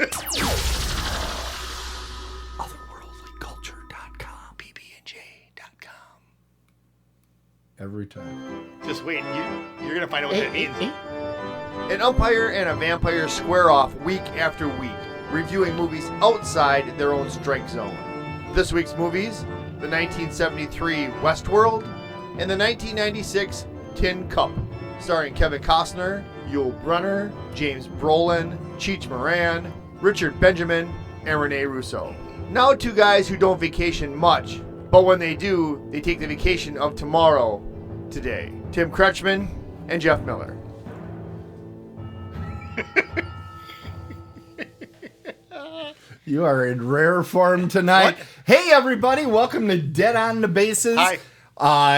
Otherworldlyculture.com, bbnj.com. Every time. Just wait. You're going to find out what that means. An umpire and a vampire square off week after week, reviewing movies outside their own strike zone. This week's movies, the 1973 Westworld and the 1996 Tin Cup, starring Kevin Costner, Yul Brynner, James Brolin, Cheech Marin, Richard Benjamin, and Rene Russo. Now two guys who don't vacation much, but when they do, they take the vacation of tomorrow, today. Tim Kretschmann and Jeff Miller. You are in rare form tonight. What? Hey, everybody. Welcome to Dead on the Bases. Hi.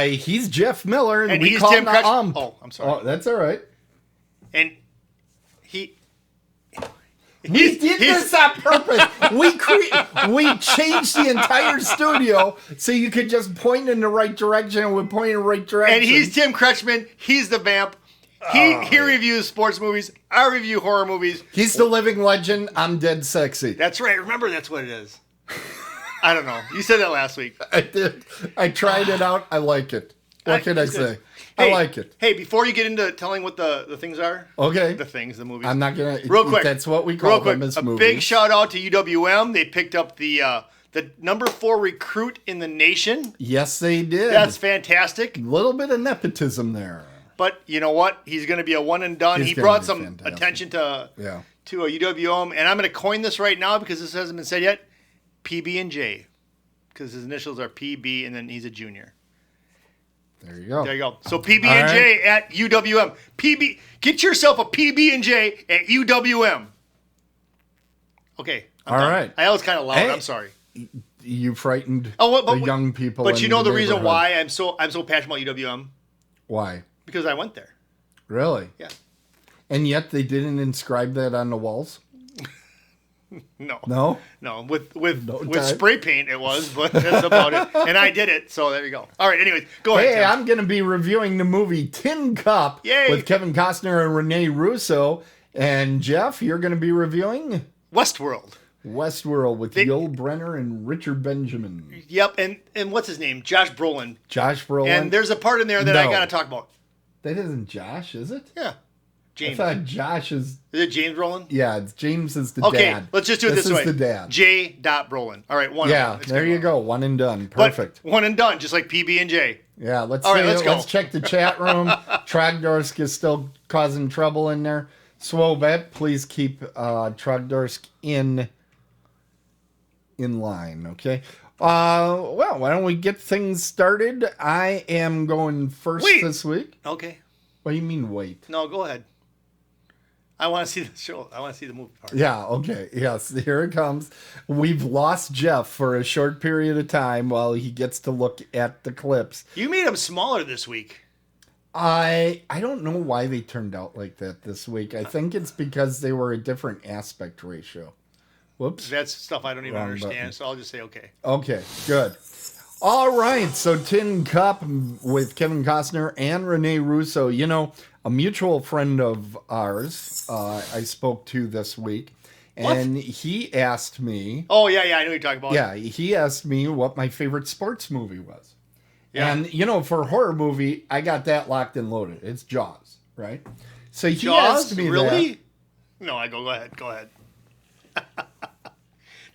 He's Jeff Miller. And we he's call Tim him the Kretschmann. Ump. Oh, I'm sorry. Oh, that's all right. And We did this on purpose. We changed the entire studio so you could just point in the right direction, and we point in the right direction. And he's Tim Kretschmann. He's the vamp. He reviews sports movies. I review horror movies. He's the living legend. I'm dead sexy. That's right. Remember, that's what it is. I don't know. You said that last week. I did. I tried it out. I like it. What can I say? Hey, I like it. Hey, before you get into telling what the things are. Okay. The movies. I'm not going to. Real quick. That's what we call them as a movies. big shout out to UWM. They picked up the number 4 recruit in the nation. Yes, they did. That's fantastic. A little bit of nepotism there. But you know what? He's going to be a one and done. He brought some attention to a UWM, and I'm going to coin this right now because this hasn't been said yet. PB and J, because his initials are PB, and then he's a junior. There you go. There you go. So PB and J at UWM. PB, get yourself a PB and J at UWM. Okay. I'm done. Right. I was kind of loud. Hey. I'm sorry. You frightened the young people. But you know the reason neighborhood. why I'm so passionate about UWM? Why? Because I went there. Really? Yeah. And yet they didn't inscribe that on the walls? No. No? No. With time. spray paint it was, but that's about it. And I did it, so there you go. All right, anyways, go ahead. Hey, Tim. I'm going to be reviewing the movie Tin Cup Yay. with Kevin Costner and Rene Russo. And Jeff, you're going to be reviewing Westworld with Yul Brynner and Richard Benjamin. Yep, and what's his name? Josh Brolin. Josh Brolin. And there's a part in there that I got to talk about. That isn't Josh, is it? Yeah. James. I thought Josh is... Is it James Brolin? Yeah, James is the dad. Okay, let's just do it this way. This is the dad. J. Brolin. All right, one. Yeah, there you go. One and done. Perfect. But one and done, just like PB and J. Yeah, let's go. Let's check the chat room. Trogdorsk is still causing trouble in there. Swovet, please keep Trogdorsk in line, okay? Well, why don't we get things started? I am going first this week. Okay. What do you mean, wait? No, go ahead. I want to see the show. I want to see the movie part. Yeah, okay. Yes, here it comes. We've lost Jeff for a short period of time while he gets to look at the clips. You made him smaller this week. I don't know why they turned out like that this week. I think it's because they were a different aspect ratio. Whoops. That's stuff I don't even Wrong understand, button. so I'll just say okay. Okay, good. All right, so Tin Cup with Kevin Costner and Rene Russo. You know, a mutual friend of ours I spoke to this week, and he asked me... Oh, yeah, I know what you're talking about. Yeah, he asked me what my favorite sports movie was. Yeah. And, you know, for a horror movie, I got that locked and loaded. It's Jaws, right? So he Jaws? asked me Really? No, go ahead.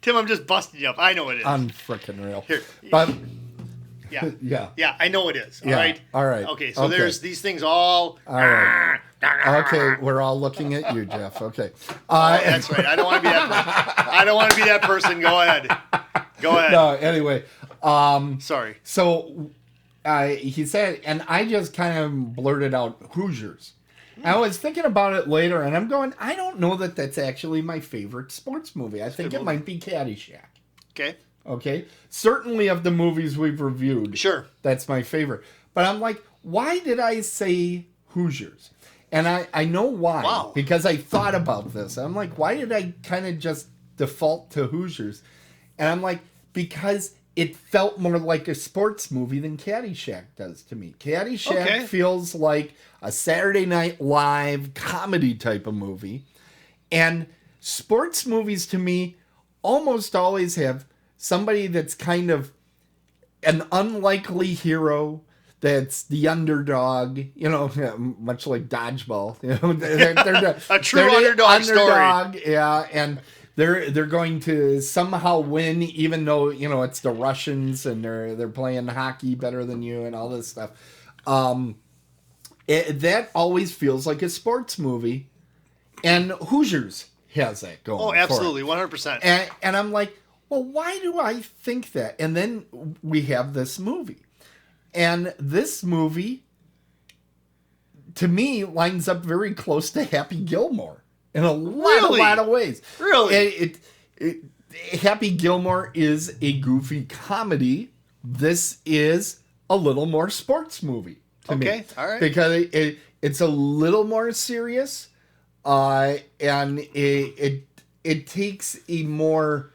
Tim, I'm just busting you up. I know what it is. I'm freaking real. Here. But... Yeah. Yeah. Yeah, I know it is. All Yeah. right. All right. Okay, so there's these things all... All right. Okay, we're all looking at you, Jeff. Okay. That's right. I don't want to be that person. I don't want to be that person. Go ahead. No, anyway. Sorry. So he said, and I just kind of blurted out Hoosiers. I was thinking about it later, and I'm going, I don't know that that's actually my favorite sports movie. I think it might be Caddyshack. Okay? Certainly of the movies we've reviewed. Sure. That's my favorite. But I'm like, why did I say Hoosiers? And I know why. Wow. Because I thought about this. I'm like, why did I kind of just default to Hoosiers? And I'm like, because it felt more like a sports movie than Caddyshack does to me. Caddyshack feels like a Saturday Night Live comedy type of movie. And sports movies to me almost always have somebody that's kind of an unlikely hero that's the underdog, much like dodgeball. They're a true underdog story. Yeah, and they're going to somehow win, even though it's the Russians and they're playing hockey better than you and all this stuff. That always feels like a sports movie, and Hoosiers has that going. Oh, absolutely, 100%. And I'm like, well, why do I think that? And then we have this movie. And this movie, to me, lines up very close to Happy Gilmore in a lot of ways. Really? Happy Gilmore is a goofy comedy. This is a little more sports movie to me. Okay, all right. Because it's a little more serious, and it takes a more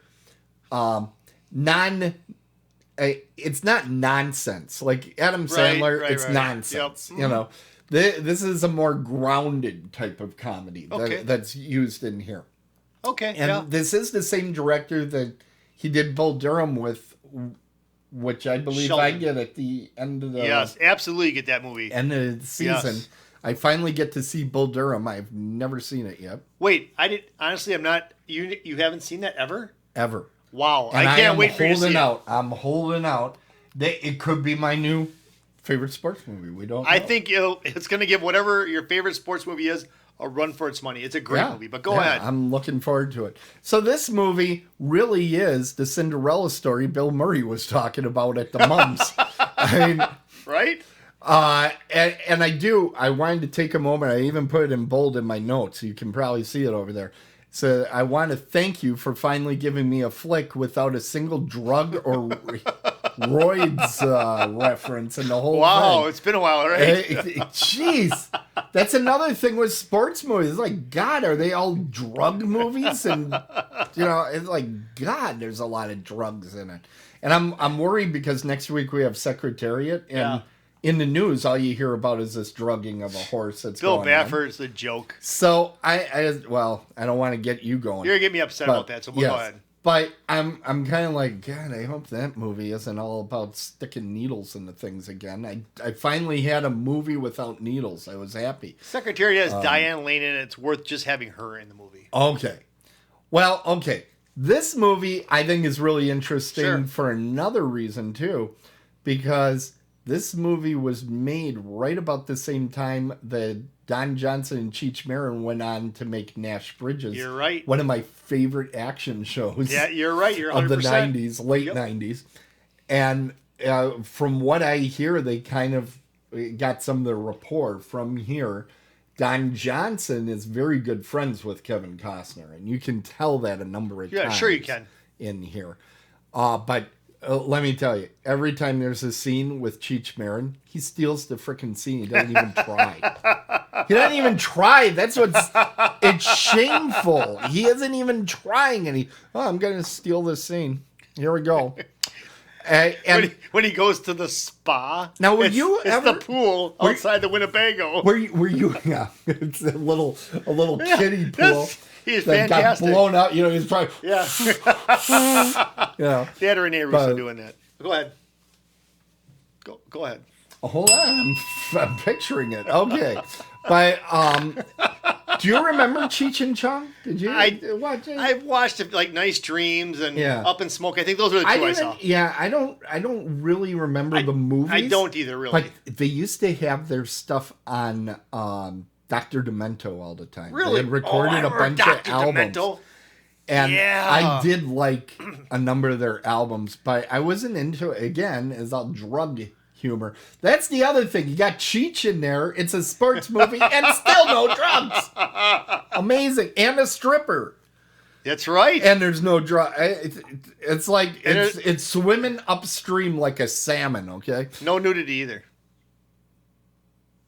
it's not nonsense like Adam Sandler. Right, it's nonsense. Yep. This is a more grounded type of comedy that's used in here. Okay, and this is the same director that he did Bull Durham with, which I believe Sheldon. I get at the end of the yes, absolutely get that movie end of the season. Yes. I finally get to see Bull Durham. I've never seen it yet. Wait, I did honestly. I'm not. You haven't seen that ever? Ever. Wow, and I can't wait for you to see it. I'm holding out. It could be my new favorite sports movie. We don't know. I think it's going to give whatever your favorite sports movie is a run for its money. It's a great movie, but go ahead. I'm looking forward to it. So this movie really is the Cinderella story Bill Murray was talking about at the Mums. I mean, right? And I wanted to take a moment. I even put it in bold in my notes. You can probably see it over there. So I want to thank you for finally giving me a flick without a single drug or roids reference in the whole thing. Wow, it's been a while, right? Jeez. That's another thing with sports movies. It's like, God, are they all drug movies? And, it's like, God, there's a lot of drugs in it. And I'm worried because next week we have Secretariat, and in the news, all you hear about is this drugging of a horse that's Bill going on. Baffert's a joke. So I don't want to get you going. You're going to get me upset about that, so we'll go ahead. But I'm kind of like, God, I hope that movie isn't all about sticking needles into things again. I finally had a movie without needles. I was happy. Secretariat has Diane Lane in it. It's worth just having her in the movie. Okay. Well, okay. This movie, I think, is really interesting for another reason, too. Because this movie was made right about the same time that Don Johnson and Cheech Marin went on to make Nash Bridges. You're right. One of my favorite action shows. Yeah, you're right. You're 100%. Of the 90s, late 90s. And from what I hear, they kind of got some of the rapport from here. Don Johnson is very good friends with Kevin Costner, and you can tell that a number of times. Yeah, sure you can. In here. But let me tell you, every time there's a scene with Cheech Marin, he steals the frickin' scene. He doesn't even try. He doesn't even try. It's shameful. He isn't even trying. And I'm going to steal this scene. Here we go. And when he goes to the spa, now it's the pool outside the Winnebago. Were you? Yeah, it's a little kiddie pool. He's that fantastic. Got blown out. He's trying. Yeah. They had Rene Russo doing that. Go ahead. Go ahead. Hold on, I'm picturing it. Okay, but do you remember Cheech and Chong? Did you watch it? I've watched it, like Nice Dreams and Up in Smoke. I think those were the two I saw. Yeah, I don't really remember the movies. I don't either, really. But they used to have their stuff on Dr. Demento all the time. Really? They had recorded a bunch of albums. Demento. And I did like a number of their albums, but I wasn't into it. Again, is all drug humor. That's the other thing. You got Cheech in there. It's a sports movie and still no drugs. Amazing. And a stripper. That's right. And there's no drug. It's like it's swimming upstream like a salmon, okay? No nudity either.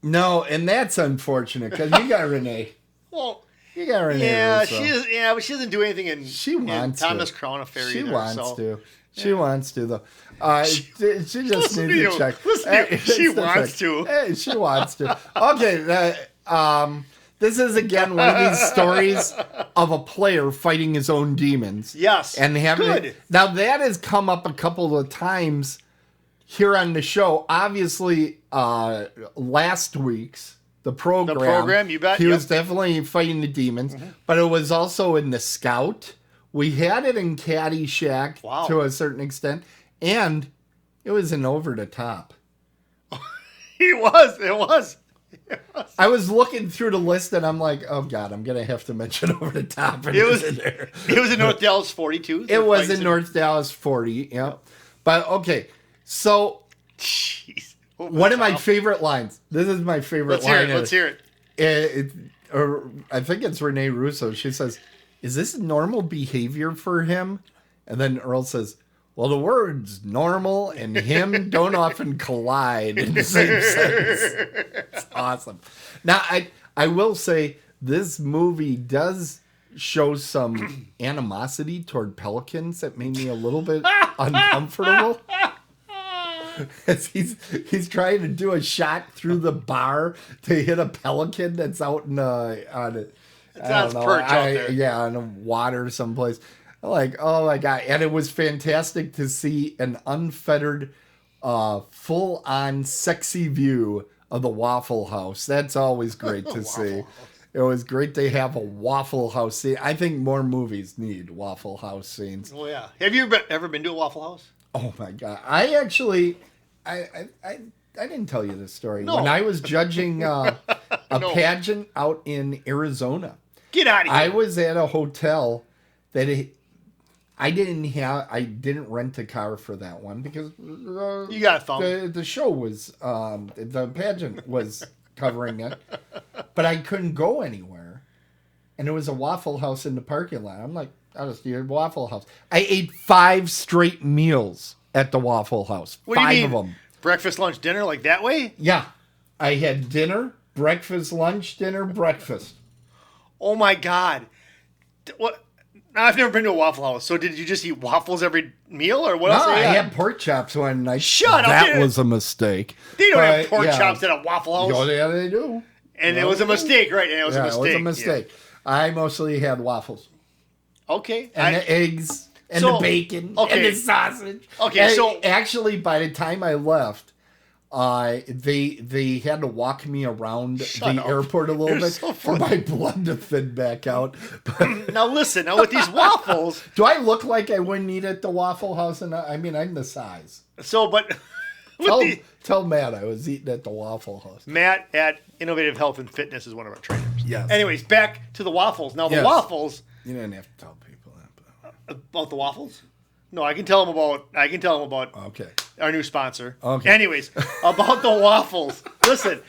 No, and that's unfortunate because you got Renee. Well, you got Renee. Yeah, but she doesn't do anything in Thomas Crown Affair she either. Wants to. She wants to, though. She just needs to check. She wants to. Hey, she wants to. Okay. This is, again, one of these stories of a player fighting his own demons. Yes. And having good. Now, that has come up a couple of times here on the show. Obviously, last week's, the program, you bet. He was definitely fighting the demons. Mm-hmm. But it was also in the Scout. We had it in Caddyshack to a certain extent. And it was in Over the Top. It was. I was looking through the list and I'm like, oh God, I'm going to have to mention Over the Top. It was in there. It was in North Dallas 42. It was in North Dallas 40, yeah. But okay, so one of my favorite lines. This is my favorite line. Let's hear it. I think it's Renee Russo. She says, is this normal behavior for him? And then Earl says, well, the words normal and him don't often collide in the same sentence. It's awesome. Now, I will say this movie does show some animosity toward pelicans that made me a little bit uncomfortable. As he's trying to do a shot through the bar to hit a pelican that's out in on the water someplace. Like, oh my God. And it was fantastic to see an unfettered, full-on sexy view of the Waffle House. That's always great to see. It was great to have a Waffle House scene. I think more movies need Waffle House scenes. Oh, yeah. Have you ever been to a Waffle House? Oh my God. I actually, I didn't tell you this story. No. When I was judging a pageant out in Arizona. Get out of here. I was at a hotel that I didn't rent a car for that one because you got a thumb. The show was the pageant was covering it, but I couldn't go anywhere, and there was a Waffle House in the parking lot. I'm like, I'll just eat a Waffle House. I ate 5 straight meals at the Waffle House. What do you mean? 5 of them. Breakfast, lunch, dinner, like that way? Yeah, I had dinner, breakfast, lunch, dinner, breakfast. Oh my God! What? I've never been to a Waffle House. So did you just eat waffles every meal, or what else? I had pork chops one night. Shut up! That was a mistake. They don't have pork chops at a Waffle House. Oh, yeah, they do. And it was a mistake, right? And it was a mistake. It was a mistake. Yeah. I mostly had waffles. Okay. And the eggs, and the bacon, and the sausage. Okay, and so actually, by the time I left, they had to walk me around the airport a little bit for my blood to thin back out. Now listen, with these waffles, do I look like I wouldn't eat at the Waffle House? And I mean, I'm the size. So, but tell Matt I was eating at the Waffle House. Matt at Innovative Health and Fitness is one of our trainers. Yes. Anyways, back to the waffles. Now the waffles. You didn't have to tell people that. About the waffles. No, I can tell them about. Okay. Our new sponsor. Okay. Anyways, about the waffles. Listen,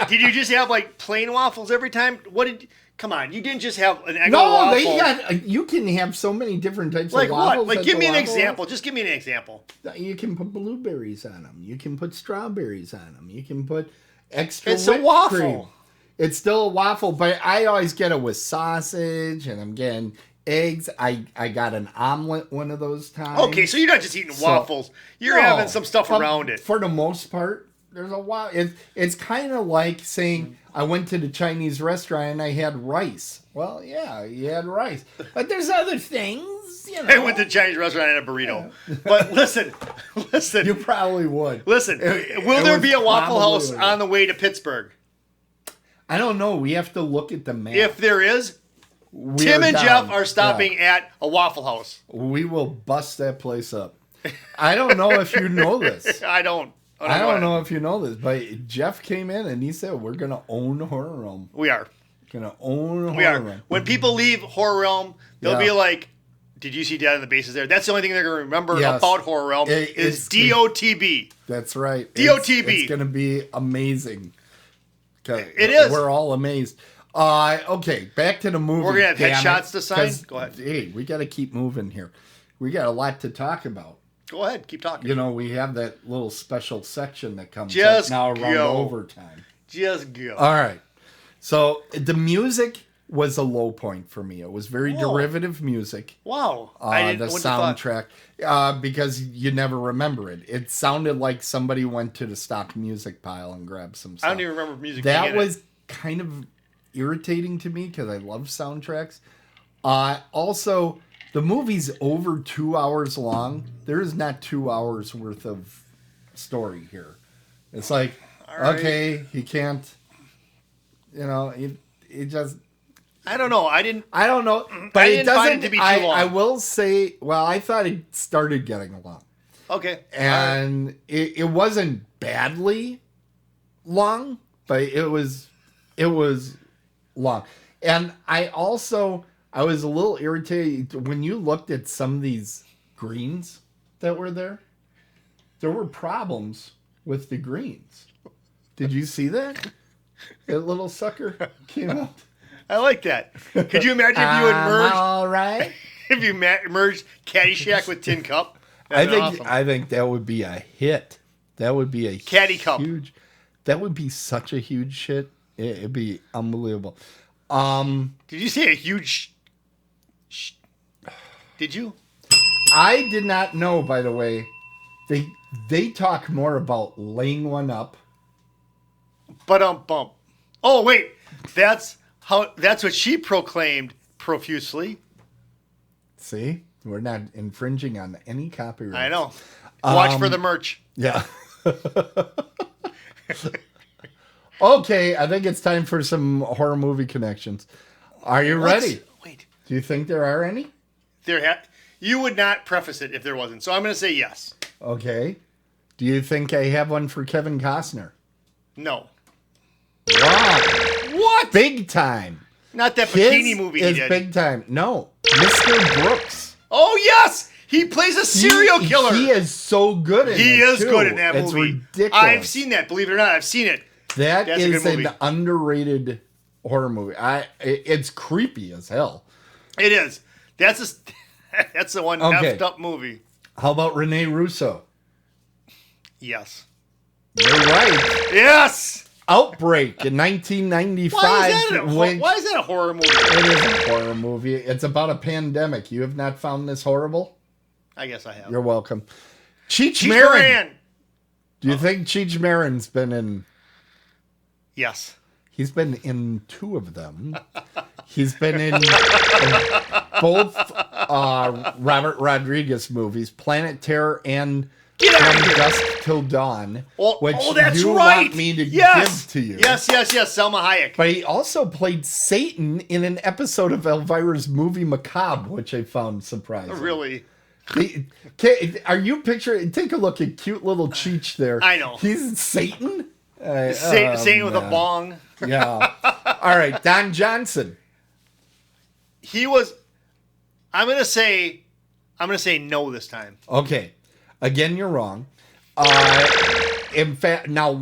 did you just have like plain waffles every time? Come on, you didn't just have an Eggo waffle. You can have so many different types like of waffles. Like what? Like, give me an example. Just give me an example. You can put blueberries on them. You can put strawberries on them. You can put extra It's a waffle. Cream. It's still a waffle, but I always get it with sausage, and I'm getting eggs. I got an omelet one of those times. Okay, so you're not just eating waffles. You're having some stuff around it. For the most part, there's a waffle. It's kind of like saying I went to the Chinese restaurant and I had rice. Well, yeah, you had rice. But there's other things, you know. I went to the Chinese restaurant and had a burrito. Yeah. But listen. You probably would. Listen, will there be a Waffle House on the way to Pittsburgh? I don't know. We have to look at the map. If there is, Tim and Jeff are stopping at a Waffle House. We will bust that place up. I don't know if you know this. I don't know if you know this, but Jeff came in and he said, we're going to own Horror Realm. We are. Going to own Horror Realm. When people leave Horror Realm, they'll be like, did you see Dad on the Bases there? That's the only thing they're going to remember about Horror Realm is DOTB. That's right. DOTB. It's going to be amazing. It is. We're all amazed. Okay, back to the movie. We're going to have headshots to sign? Go ahead. Hey, we got to keep moving here. We got a lot to talk about. Go ahead, keep talking. You know, we have that little special section that comes up now around overtime. Just go. All right. So the music was a low point for me. It was very derivative music. Wow. The soundtrack, because you never remember it. It sounded like somebody went to the stock music pile and grabbed some stuff. I don't even remember music. That was kind of irritating to me because I love soundtracks. Also, the movie's over 2 hours long. There is not 2 hours worth of story here. It's like, okay, he can't, it just... I don't know. I don't know. But it doesn't find it to be too long. I will say, I thought it started getting long. Okay. And it wasn't badly long, but it was long. And I was a little irritated when you looked at some of these greens that were there. There were problems with the greens. Did you see that? That little sucker came out. I like that. Could you imagine if you had merged? All right. If you merged Caddyshack with Tin Cup? I think that would be a hit. That would be a Caddy Cup. That would be such a huge hit. It'd be unbelievable. Did you say a huge? Did you? I did not know. By the way, they talk more about laying one up. Bump. Oh wait, that's what she proclaimed profusely. See, we're not infringing on any copyright. I know. Watch for the merch. Yeah. Okay, I think it's time for some horror movie connections. Are you ready? Wait. Do you think there are any? You would not preface it if there wasn't, so I'm going to say yes. Okay. Do you think I have one for Kevin Costner? No. Wow. What? Big time. Not that bikini movie he did. Big time. No. Mr. Brooks. Oh, yes! He plays a serial killer. He is so good in it, He is good in that movie. It's ridiculous. I've seen that, believe it or not. I've seen it. That's is an underrated horror movie. It's creepy as hell. It is. That's the one effed up movie. How about Rene Russo? Yes. You're right. Yes! Outbreak in 1995. Why is that a horror movie? It is a horror movie. It's about a pandemic. You have not found this horrible? I guess I have. You're welcome. Cheech Marin. Do you think Cheech Marin's been in... Yes. He's been in 2 of them. He's been in both Robert Rodriguez movies, Planet Terror and From Dusk Till Dawn, which that's you right. want me to give to you. Yes, Selma Hayek. But he also played Satan in an episode of Elvira's movie Macabre, which I found surprising. Really? Are you picturing... Take a look at cute little Cheech there. I know. He's Satan? Satan with a bong. Yeah. All right, Don Johnson. He was... I'm gonna say no this time. Okay. Again, you're wrong. In fact, now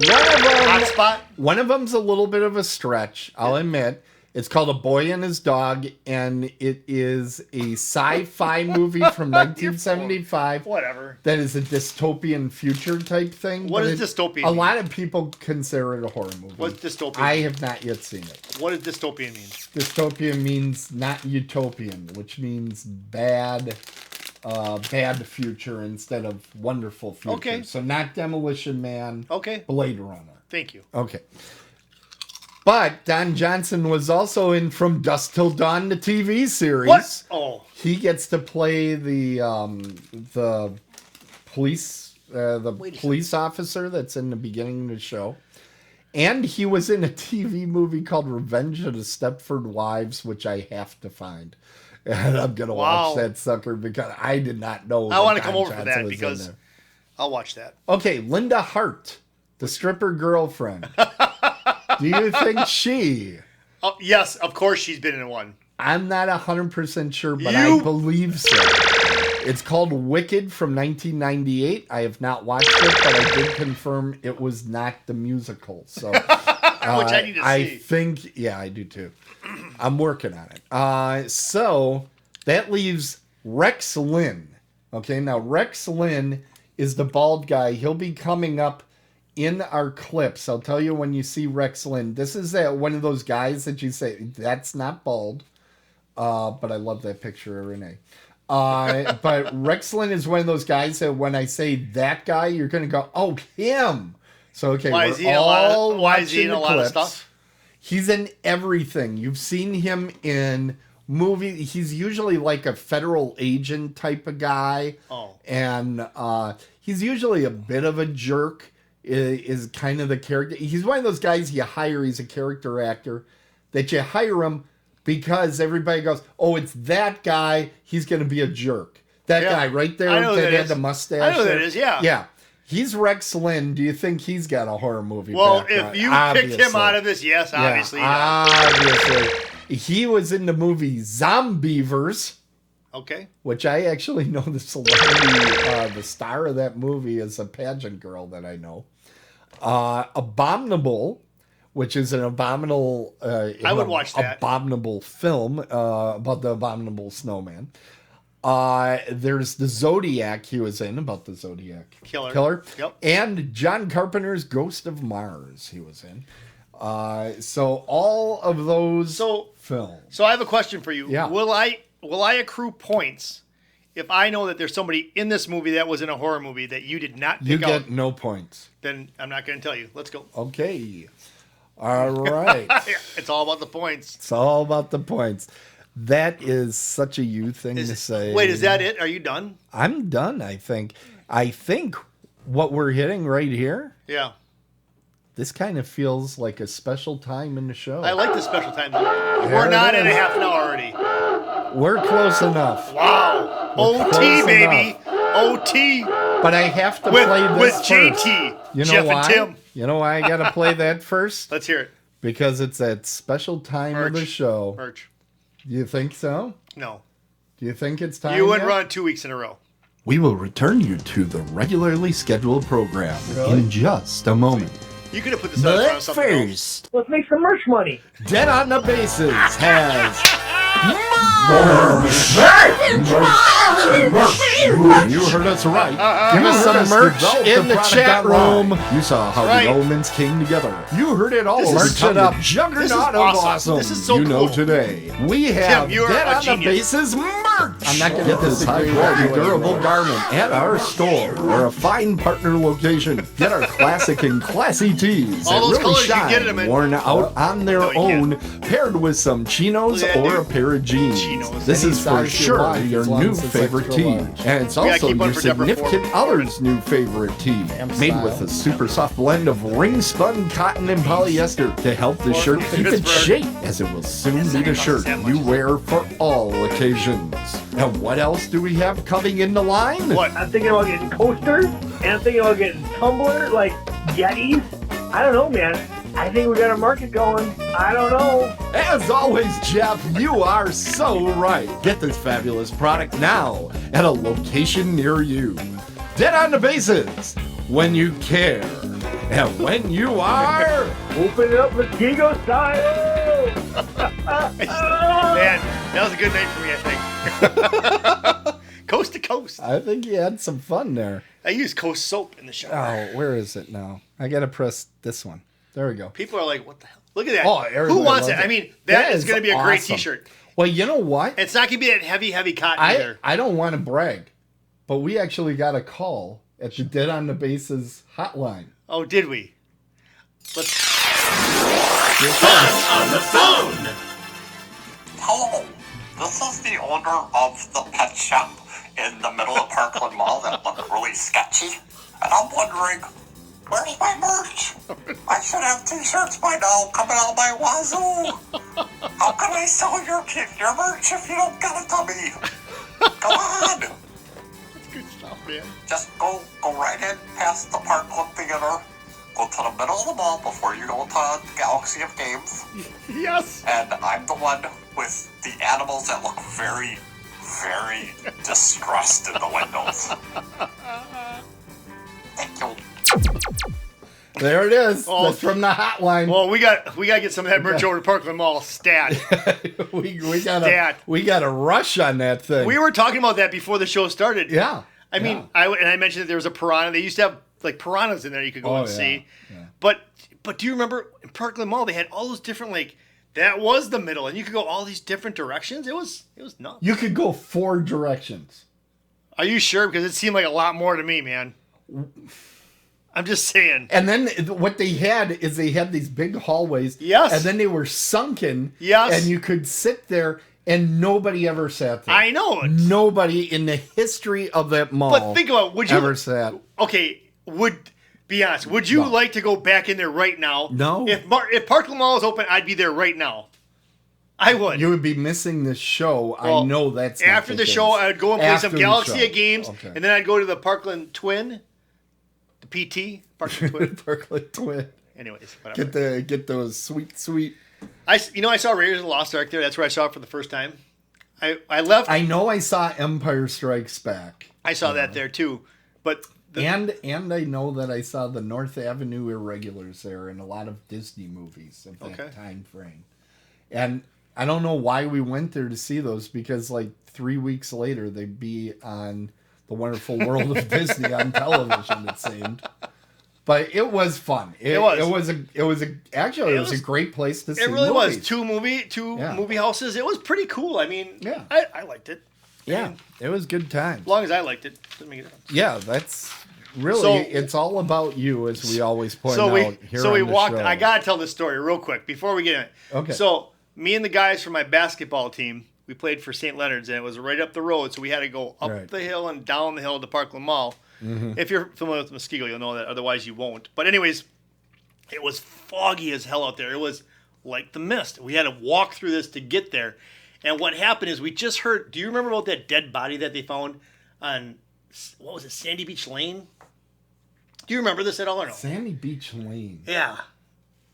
one of them's a little bit of a stretch, I'll admit. It's called A Boy and His Dog, and it is a sci-fi movie from 1975. Whatever. That is a dystopian future type thing. What does dystopian mean? A lot of people consider it a horror movie. What's dystopian? I have not yet seen it. What does dystopian mean? Dystopian means not utopian, which means bad future instead of wonderful future. Okay. So not Demolition Man. Okay. Blade Runner. Thank you. Okay. But Don Johnson was also in From Dusk Till Dawn, the TV series. What? Oh. He gets to play the police officer that's in the beginning of the show. And he was in a TV movie called Revenge of the Stepford Wives, which I have to find. And I'm going to watch that sucker because I did not know. I want to come over for that because I'll watch that. Okay, Linda Hart, the stripper girlfriend. Do you think she... Oh, yes, of course she's been in one. I'm not 100% sure, but I believe so. It's called Wicked from 1998. I have not watched it, but I did confirm it was not the musical. So, which I need to see. I think, yeah, I do too. I'm working on it. So that leaves Rex Lynn. Okay, now Rex Lynn is the bald guy. He'll be coming up in our clips. I'll tell you when you see Rex Lynn. This is one of those guys that you say, that's not bald. But I love that picture of Renee. But Rex Lynn is one of those guys that when I say that guy, you're going to go, oh, him. So, okay, why is he in a lot of stuff? He's in everything. You've seen him in movies. He's usually like a federal agent type of guy. Oh. And he's usually a bit of a jerk, is kind of the character. He's one of those guys you hire. He's a character actor that you hire him because everybody goes, oh, it's that guy. He's going to be a jerk. That guy right there that had the mustache. I know that is, yeah. Yeah. He's Rex Lynn. Do you think he's got a horror movie background? Well, if you picked him out of this, yes, obviously. Yeah, obviously. He was in the movie Zombievers. Okay. Which I actually know the celebrity, the star of that movie is a pageant girl that I know. Abominable, which is an abominable... I would watch that. Abominable film about the abominable snowman. There's the Zodiac he was in, about the Zodiac Killer. Yep. And John Carpenter's Ghost of Mars he was in. So all of those films. So I have a question for you. Yeah. Will I accrue points if I know that there's somebody in this movie that was in a horror movie that you did not pick out? You get no points. Then I'm not going to tell you. Let's go. Okay. All right. It's all about the points. It's all about the points. That is such a you thing to say. Wait, is that it? Are you done? I'm done, I think. I think what we're hitting right here. Yeah. This kind of feels like a special time in the show. I like the special time. We're not in a half an hour already. We're close enough. Wow. OT, baby. OT. But I have to play this with first. JT. You know Jeff why? and Tim. You know why I got to play that first? Let's hear it. Because it's that special time of the show. Merch. Do you think so? No. Do you think it's time? You wouldn't run 2 weeks in a row. We will return you to the regularly scheduled program in just a moment. You could have put this on front of something first, let's make some merch money. Dead on the Bases has You heard us right. Give us some merch in the chat room. You saw how the elements came together. You heard it all. Merch it up. Juggernaut of awesome. This is so cool. know today. We have Dead on the Bases merch. I'm not going to get this high quality durable garment at our store or a fine partner location. Get our classic and classy tees that really shine, worn out on their own, paired with some chinos or a pair of jeans. This is for sure your new favorite tee. And it's also your significant other's new favorite tee. Made with a super soft blend of ring-spun cotton and polyester to help the shirt keep its shape, as it will soon be the shirt you wear for all occasions. And what else do we have coming in the line? What? I'm thinking about getting coasters, and I'm thinking about getting tumblers, like Yetis. I don't know, man. I think we got a market going. I don't know. As always, Jeff, you are so right. Get this fabulous product now at a location near you. Dead on the Bases, when you care. And when you are... Open it up Muskego style! Man, that was a good night for me, I think. Coast to coast. I think you had some fun there. I use Coast soap in the shower. Oh, where is it now? I got to press this one. There we go. People are like, what the hell? Look at that. Oh, who wants it? I mean, that is going to be a great awesome. T-shirt. Well, you know what? It's not going to be that heavy cotton either. I don't want to brag, but we actually got a call at the Dead on the Bases hotline. Oh, did we? Let's... Fun on the phone! Hello, this is the owner of the pet shop in the middle of Parkland Mall that looked really sketchy. And I'm wondering, where's my merch? I should have t-shirts by now coming out my wazoo. How can I sell your merch if you don't get it to me? Come on. That's good stuff, man. Just go right in past the Parkland Theater. Go to the middle of the mall before you go to Galaxy of Games. Yes. And I'm the one with the animals that look very, very distressed in the windows. Thank you. There it is. Oh, that's from the hotline. Well, we got to get some of that merch over to Parkland Mall. Stat. we got a rush on that thing. We were talking about that before the show started. Yeah. I mean, I mentioned that there was a piranha. They used to have like piranhas in there you could go and see. Yeah. But do you remember in Parkland Mall they had all those different that was the middle and you could go all these different directions? It was nuts. You could go 4 directions. Are you sure? Because it seemed like a lot more to me, man. I'm just saying. And then what they had is they had these big hallways. Yes. And then they were sunken. Yes. And you could sit there, and nobody ever sat there. I know it. Nobody in the history of that mall. But think about, would you ever sat? Okay, be honest. Would you like to go back in there right now? No. If Parkland Mall is open, I'd be there right now. I would. You would be missing the show. Well, I know that's not after the show. I would go and play some Galaxy of Games, and then I'd go to the Parkland Twin, the PT Parkland Twin. Parkland Twin. Anyways, whatever. Get those sweet. I saw Raiders of the Lost Ark there. That's where I saw it for the first time. I left. I know I saw Empire Strikes Back. I saw that there too, but. And I know that I saw the North Avenue Irregulars there in a lot of Disney movies at that time frame. And I don't know why we went there to see those, because like 3 weeks later they'd be on The Wonderful World of Disney on television, it seemed. But it was fun. It was a great place to see. It really movies. was. Two movie houses. It was pretty cool. I mean, I liked it. Yeah, it was good times. As long as I liked it, doesn't make a difference. Yeah, that's really, it's all about you, as we always point out here So we on the walked. show. I gotta tell this story real quick before we get in it. Okay. So me and the guys from my basketball team, we played for St. Leonard's, and it was right up the road, so we had to go up the hill and down the hill to Parkland Mall. Mm-hmm. If you're familiar with Muskego, you'll know that. Otherwise, you won't. But anyways, it was foggy as hell out there. It was like the mist. We had to walk through this to get there. And what happened is we just heard. Do you remember about that dead body that they found on, what was it, Sandy Beach Lane? Do you remember this at all or no? Sandy Beach Lane. Yeah.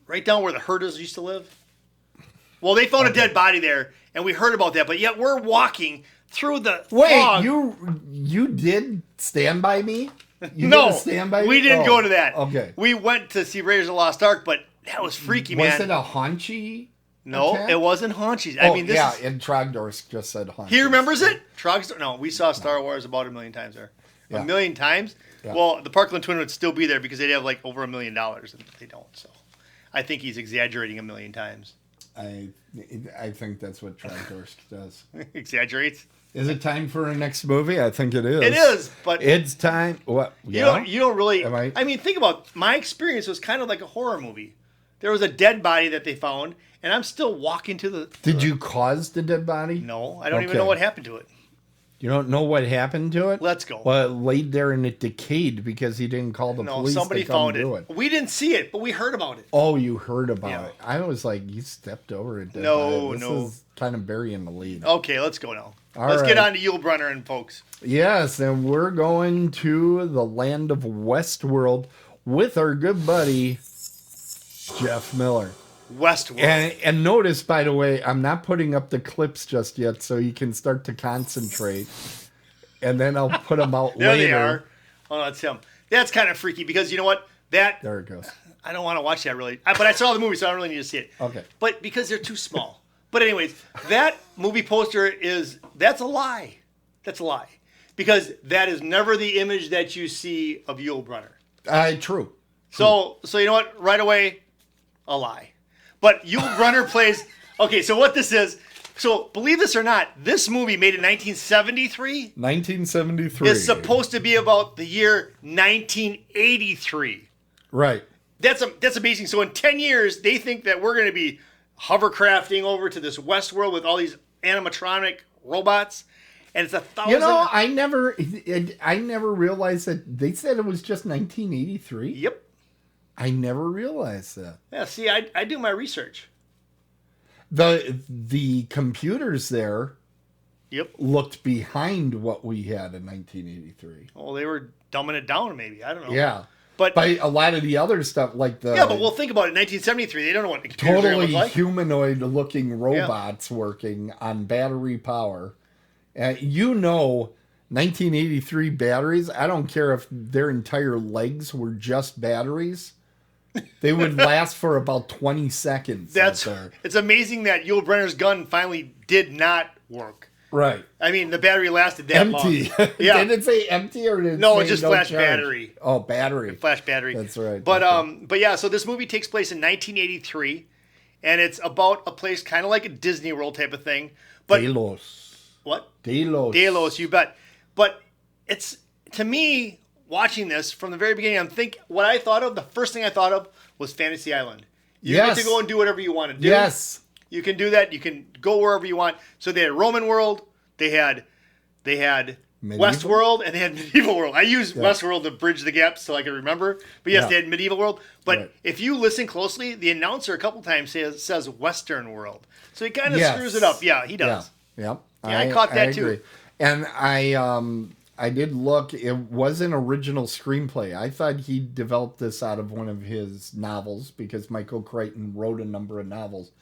Right down where the Herders used to live. Well, they found a dead body there, and we heard about that. But yet we're walking through the fog. You did Stand By Me? No, Stand By Me? We didn't go to that. Okay. We went to see Raiders of the Lost Ark, but that was freaky, man. Was it a haunchy? No, attack? It wasn't Haunchy's. And Trogdorsk just said Haunchy's. He remembers it? No, we saw Star Wars about 1 million times there. Yeah. 1 million times? Yeah. Well, the Parkland Twin would still be there because they'd have like over $1 million, and they don't. So I think he's exaggerating 1 million times. I think that's what Trogdorsk does. Exaggerates? Is it time for our next movie? I think it is. It is, but it's time. What? Yeah? You don't really. I mean, think about my experience was kind of like a horror movie. There was a dead body that they found, and I'm still walking to the. Did you cause the dead body? No, I don't even know what happened to it. You don't know what happened to it? Let's go. Well, it laid there and it decayed because he didn't call the police. No, somebody found it. We didn't see it, but we heard about it. Oh, you heard about it. I was like, you stepped over it. No. This is kind of burying the lead. Okay, let's go now. Let's get on to Yul Brynner and folks. Yes, and we're going to the land of Westworld with our good buddy, Jeff Miller. Westworld. And notice, by the way, I'm not putting up the clips just yet, so you can start to concentrate. And then I'll put them out there later. There they are. Oh, that's him. That's kind of freaky because you know what? There it goes. I don't want to watch that really. But I saw the movie, so I don't really need to see it. Okay. But because they're too small. But anyways, that movie poster that's a lie. That's a lie. Because that is never the image that you see of Yul Brynner. True. So you know what? Right away, a lie. But Yul Brynner plays. Okay, so what this is. So believe this or not, this movie made in 1973. 1973 is supposed to be about the year 1983. Right. That's amazing. So in 10 years, they think that we're going to be hovercrafting over to this Westworld with all these animatronic robots, and it's 1,000. You know, I never realized that they said it was just 1983. Yep. I never realized that. Yeah, see, I do my research. The computers there looked behind what we had in 1983. Well, they were dumbing it down, maybe. I don't know. Yeah. But by a lot of the other stuff, like the... Yeah, but we'll think about it. 1973, they don't know what the computers totally look like. Humanoid-looking robots working on battery power. You know, 1983 batteries, I don't care if their entire legs were just batteries. They would last for about 20 seconds. It's amazing that Yul Brynner's gun finally did not work. Right. I mean, the battery lasted that long. Yeah. Did it say empty or did it say it just flash charge? Battery. Oh, battery. Flash battery. That's right. But yeah, so this movie takes place in 1983, and it's about a place kind of like a Disney World type of thing. But Delos. What? Delos. Delos, you bet. But it's, to me, watching this from the very beginning, the first thing I thought of was Fantasy Island. You get to go and do whatever you want to do. Yes. You can do that. You can go wherever you want. So they had Roman world, they had Westworld, and they had medieval world. I used Westworld to bridge the gap so I could remember. But yes, they had medieval world. But if you listen closely, the announcer a couple times says Western world. So he kind of screws it up. Yeah, he does. Yeah. I caught that too. And I did look. It was an original screenplay. I thought he developed this out of one of his novels because Michael Crichton wrote a number of novels.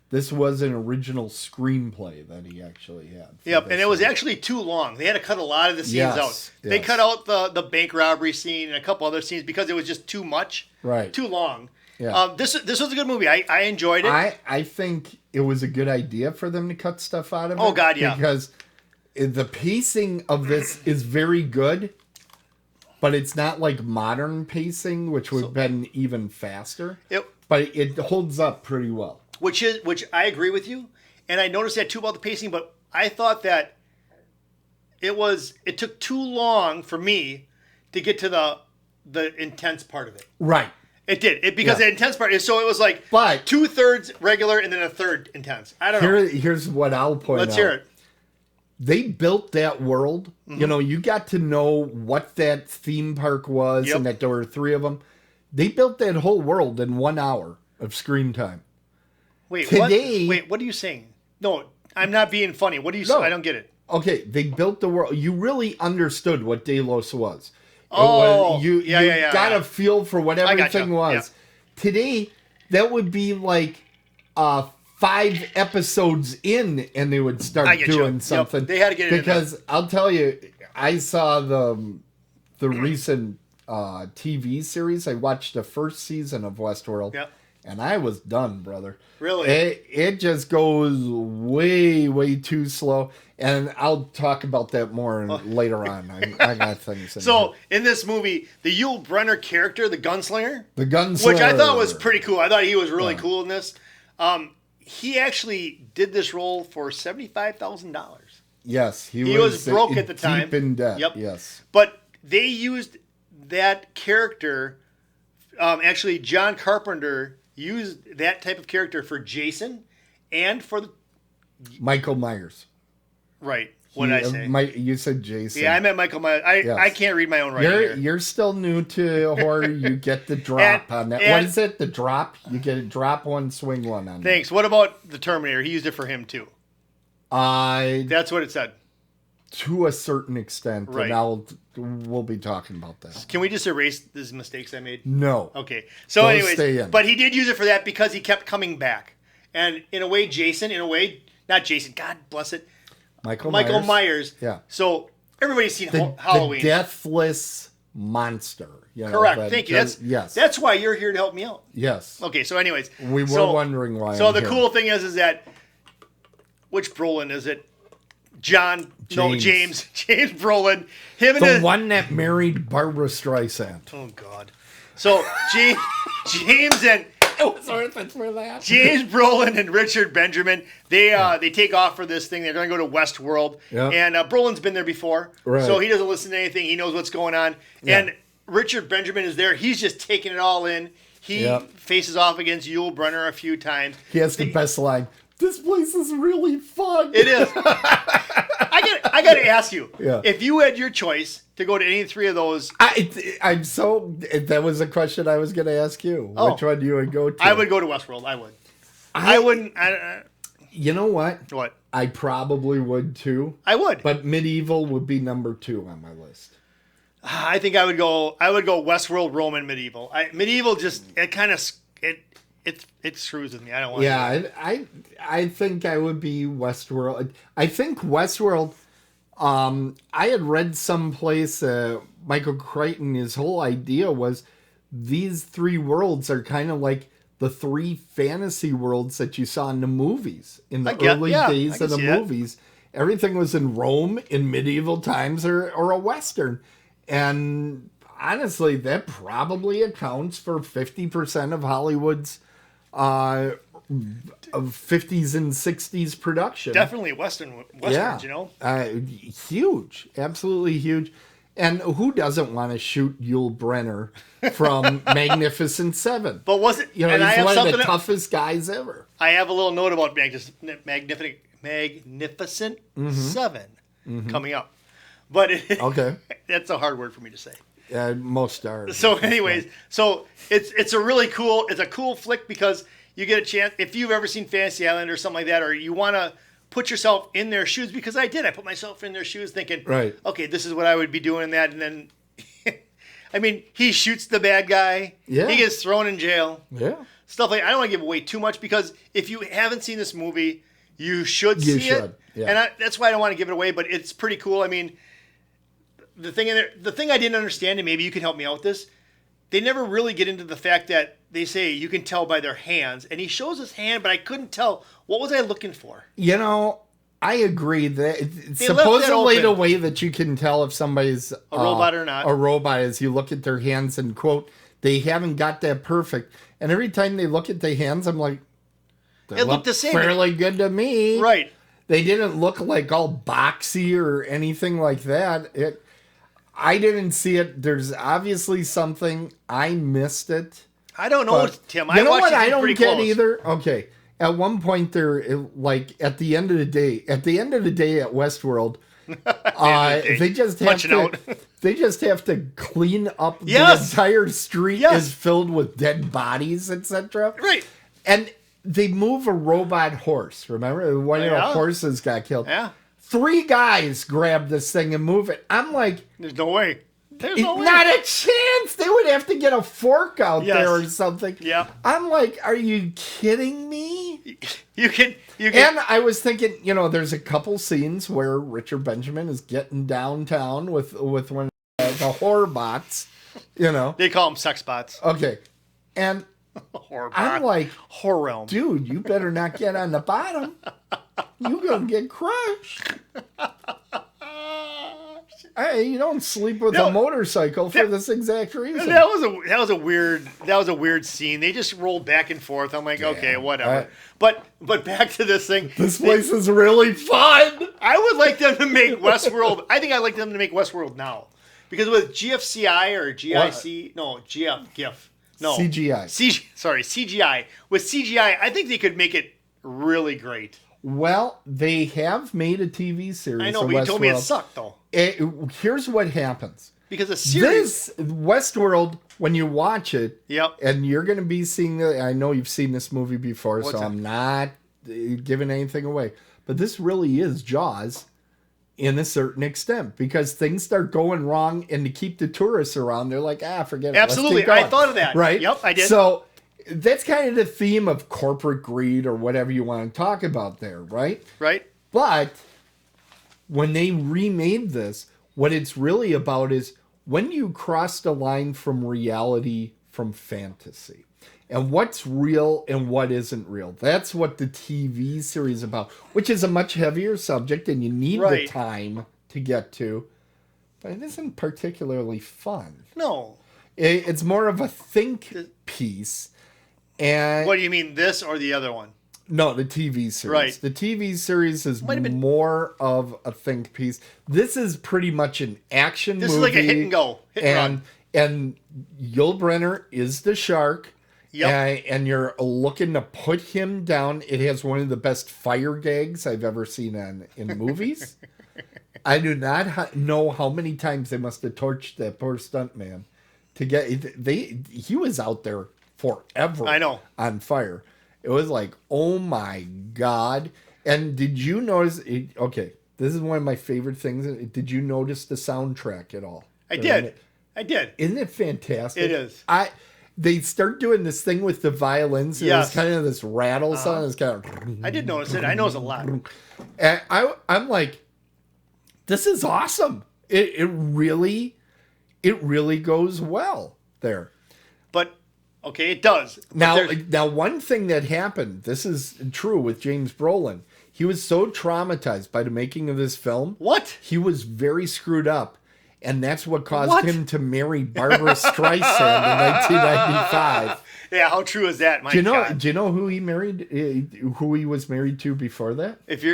This was an original screenplay that he actually had. Yep, and it was actually too long. They had to cut a lot of the scenes out. They cut out the bank robbery scene and a couple other scenes because it was just too much. Right. Too long. Yeah. This was a good movie. I enjoyed it. I think it was a good idea for them to cut stuff out of it. Oh, God, yeah. Because the pacing of this is very good, but it's not like modern pacing, which would have been even faster. But it holds up pretty well. Which I agree with you, and I noticed that too about the pacing. But I thought that it took too long for me to get to the intense part of it. Right. It did because the intense part is so it was like 2/3 regular and then a third intense. I don't know. Here's what I'll point out. Let's hear it. They built that world. Mm-hmm. You know, you got to know what that theme park was, and that there were 3 of them. They built that whole world in 1 hour of screen time. Wait, today, what are you saying? No, I'm not being funny. What are you saying? I don't get it. Okay, they built the world. You really understood what Delos was. You got a feel for what everything was. Yeah. Today, that would be like 5 episodes in, and they would start doing something. Yep. They had to get it because I'll tell you, I saw the recent TV series. I watched the first season of Westworld. Yep. And I was done, brother. Really? It just goes way, way too slow. And I'll talk about that more later on. I got things. In this movie, the Yul Brynner character, the gunslinger, which I thought was pretty cool. I thought he was really cool in this. He actually did this role for $75,000. Yes, he was broke at the time. Deep in debt. Yep. Yes. But they used that character. Actually, John Carpenter used that type of character for Jason and for Michael Myers. Right. What did I say? You said Jason. Yeah, I meant Michael Myers. I can't read my own writing here. You're still new to horror. You get the drop on that. What is it? The drop? You get a drop one, swing one on that. Thanks. What about the Terminator? He used it for him too. That's what it said. To a certain extent. Right. And we'll be talking about that. Can we just erase these mistakes I made? No. Okay. So anyways, but he did use it for that because he kept coming back. And in a way, not Jason, God bless it, Michael Myers. Yeah. So everybody's seen Halloween. The deathless monster. Correct. Thank you. That's why you're here to help me out. Yes. Okay. So anyways. We were wondering why. So the cool thing is that, which Brolin is it? James Brolin. The one that married Barbara Streisand. Oh, God. So, James and... It was worth it for that. James Brolin and Richard Benjamin, they take off for this thing. They're going to go to Westworld. Yep. And Brolin's been there before. Right. So he doesn't listen to anything. He knows what's going on. Yeah. And Richard Benjamin is there. He's just taking it all in. He faces off against Yul Brynner a few times. He has the best line. This place is really fun. It is. I got to ask you, if you had your choice to go to any 3 of those. That was a question I was going to ask you. Which one you would go to? I would go to Westworld. I would. I wouldn't. You know what? What? I probably would too. I would. But medieval would be number 2 on my list. I think I would go Westworld, Roman, medieval. Medieval just, it kind of, it screws with me. I don't want to. Yeah, I think I would be Westworld. I think Westworld, I had read someplace, Michael Crichton, his whole idea was these 3 worlds are kind of like the 3 fantasy worlds that you saw in the movies. In the early days of the movies, everything was in Rome in medieval times or a Western. And honestly, that probably accounts for 50% of Hollywood's of 50s and 60s production. Definitely Westerns, you know? Huge. Absolutely huge. And who doesn't want to shoot Yul Brynner from Magnificent Seven? But was it? You know, he's one of the toughest guys ever. I have a little note about Magnificent Seven coming up. But okay, that's a hard word for me to say. Most are. So, anyways, it's a really cool. It's a cool flick because you get a chance if you've ever seen Fantasy Island or something like that, or you want to put yourself in their shoes, because I did. I put myself in their shoes thinking, right, okay, this is what I would be doing in that. And then, I mean, he shoots the bad guy. Yeah. He gets thrown in jail. Yeah. Stuff like I don't want to give away too much because if you haven't seen this movie, you should see it. Yeah. And that's why I don't want to give it away, but it's pretty cool. I mean, the thing I didn't understand, and maybe you can help me out with this, they never really get into the fact that they say you can tell by their hands, and he shows his hand, but I couldn't tell. What was I looking for? You know, I agree that supposedly the way that you can tell if somebody's a robot or not. A robot is you look at their hands and, quote, they haven't got that perfect. And every time they look at the hands, I'm like, it looked the same. Fairly good to me. Right. They didn't look like all boxy or anything like that. I didn't see it. There's obviously something. I missed it. I don't know, Tim. You know what I don't get either? Okay. At one point, they're like at the end of the day at Westworld, they just have to clean up the entire street is filled with dead bodies, etc. Right. And they move a robot horse. Remember, one of the horses got killed. Yeah. 3 guys grab this thing and move it. I'm like, there's no way. Not a chance. They would have to get a fork out there or something. Yeah. I'm like, are you kidding me? You can. And I was thinking, you know, there's a couple scenes where Richard Benjamin is getting downtown with one of the horror bots. You know, they call them sex bots. Okay, and I'm like, horror realm, dude. You better not get on the bottom. You gonna get crushed. Hey, you don't sleep with a motorcycle for this exact reason. That was a weird scene. They just rolled back and forth. I'm like, okay, whatever. But back to this thing. This place is really fun. I would like them to make Westworld. I think I'd like them to make Westworld now, because with GFCI or GIC, GIF, CGI. CGI. With CGI, I think they could make it really great. Well, they have made a TV series. I know, but you told me it sucked, though. Here's what happens. Because a series... This Westworld, when you watch it, yep, and you're going to be seeing... I know you've seen this movie before, I'm not giving anything away. But this really is Jaws in a certain extent, because things start going wrong, and to keep the tourists around, they're like, forget it. Absolutely, I thought of that. Right? Yep, I did. So... that's kind of the theme of corporate greed or whatever you want to talk about there, right? Right. But when they remade this, what it's really about is when you cross the line from reality from fantasy. And what's real and what isn't real. That's what the TV series is about, which is a much heavier subject and you need the time to get to. But it isn't particularly fun. No. It's more of a think piece. And what do you mean, this or the other one? No, the TV series. Right. The TV series is more of a think piece. This is pretty much an action movie. This is like a hit and go. Hit and run. And Yul Brynner is the shark. Yep. And you're looking to put him down. It has one of the best fire gags I've ever seen in movies. I do not know how many times they must have torched that poor stuntman to get... He was out there forever. I know. On fire. It was like, oh my God. And did you notice... Okay, this is one of my favorite things. Did you notice the soundtrack at all? I did. Isn't it fantastic? It is. They start doing this thing with the violins. And it's kind of this rattle sound. It's kind of... I did notice it. I noticed a lot. And I'm like, this is awesome. It really goes well there. But... okay, it does. Now, one thing that happened, this is true with James Brolin. He was so traumatized by the making of this film. What? He was very screwed up. And that's what caused him to marry Barbara Streisand in 1995. Yeah, how true is that? Do you know who he married? Who he was married to before that? This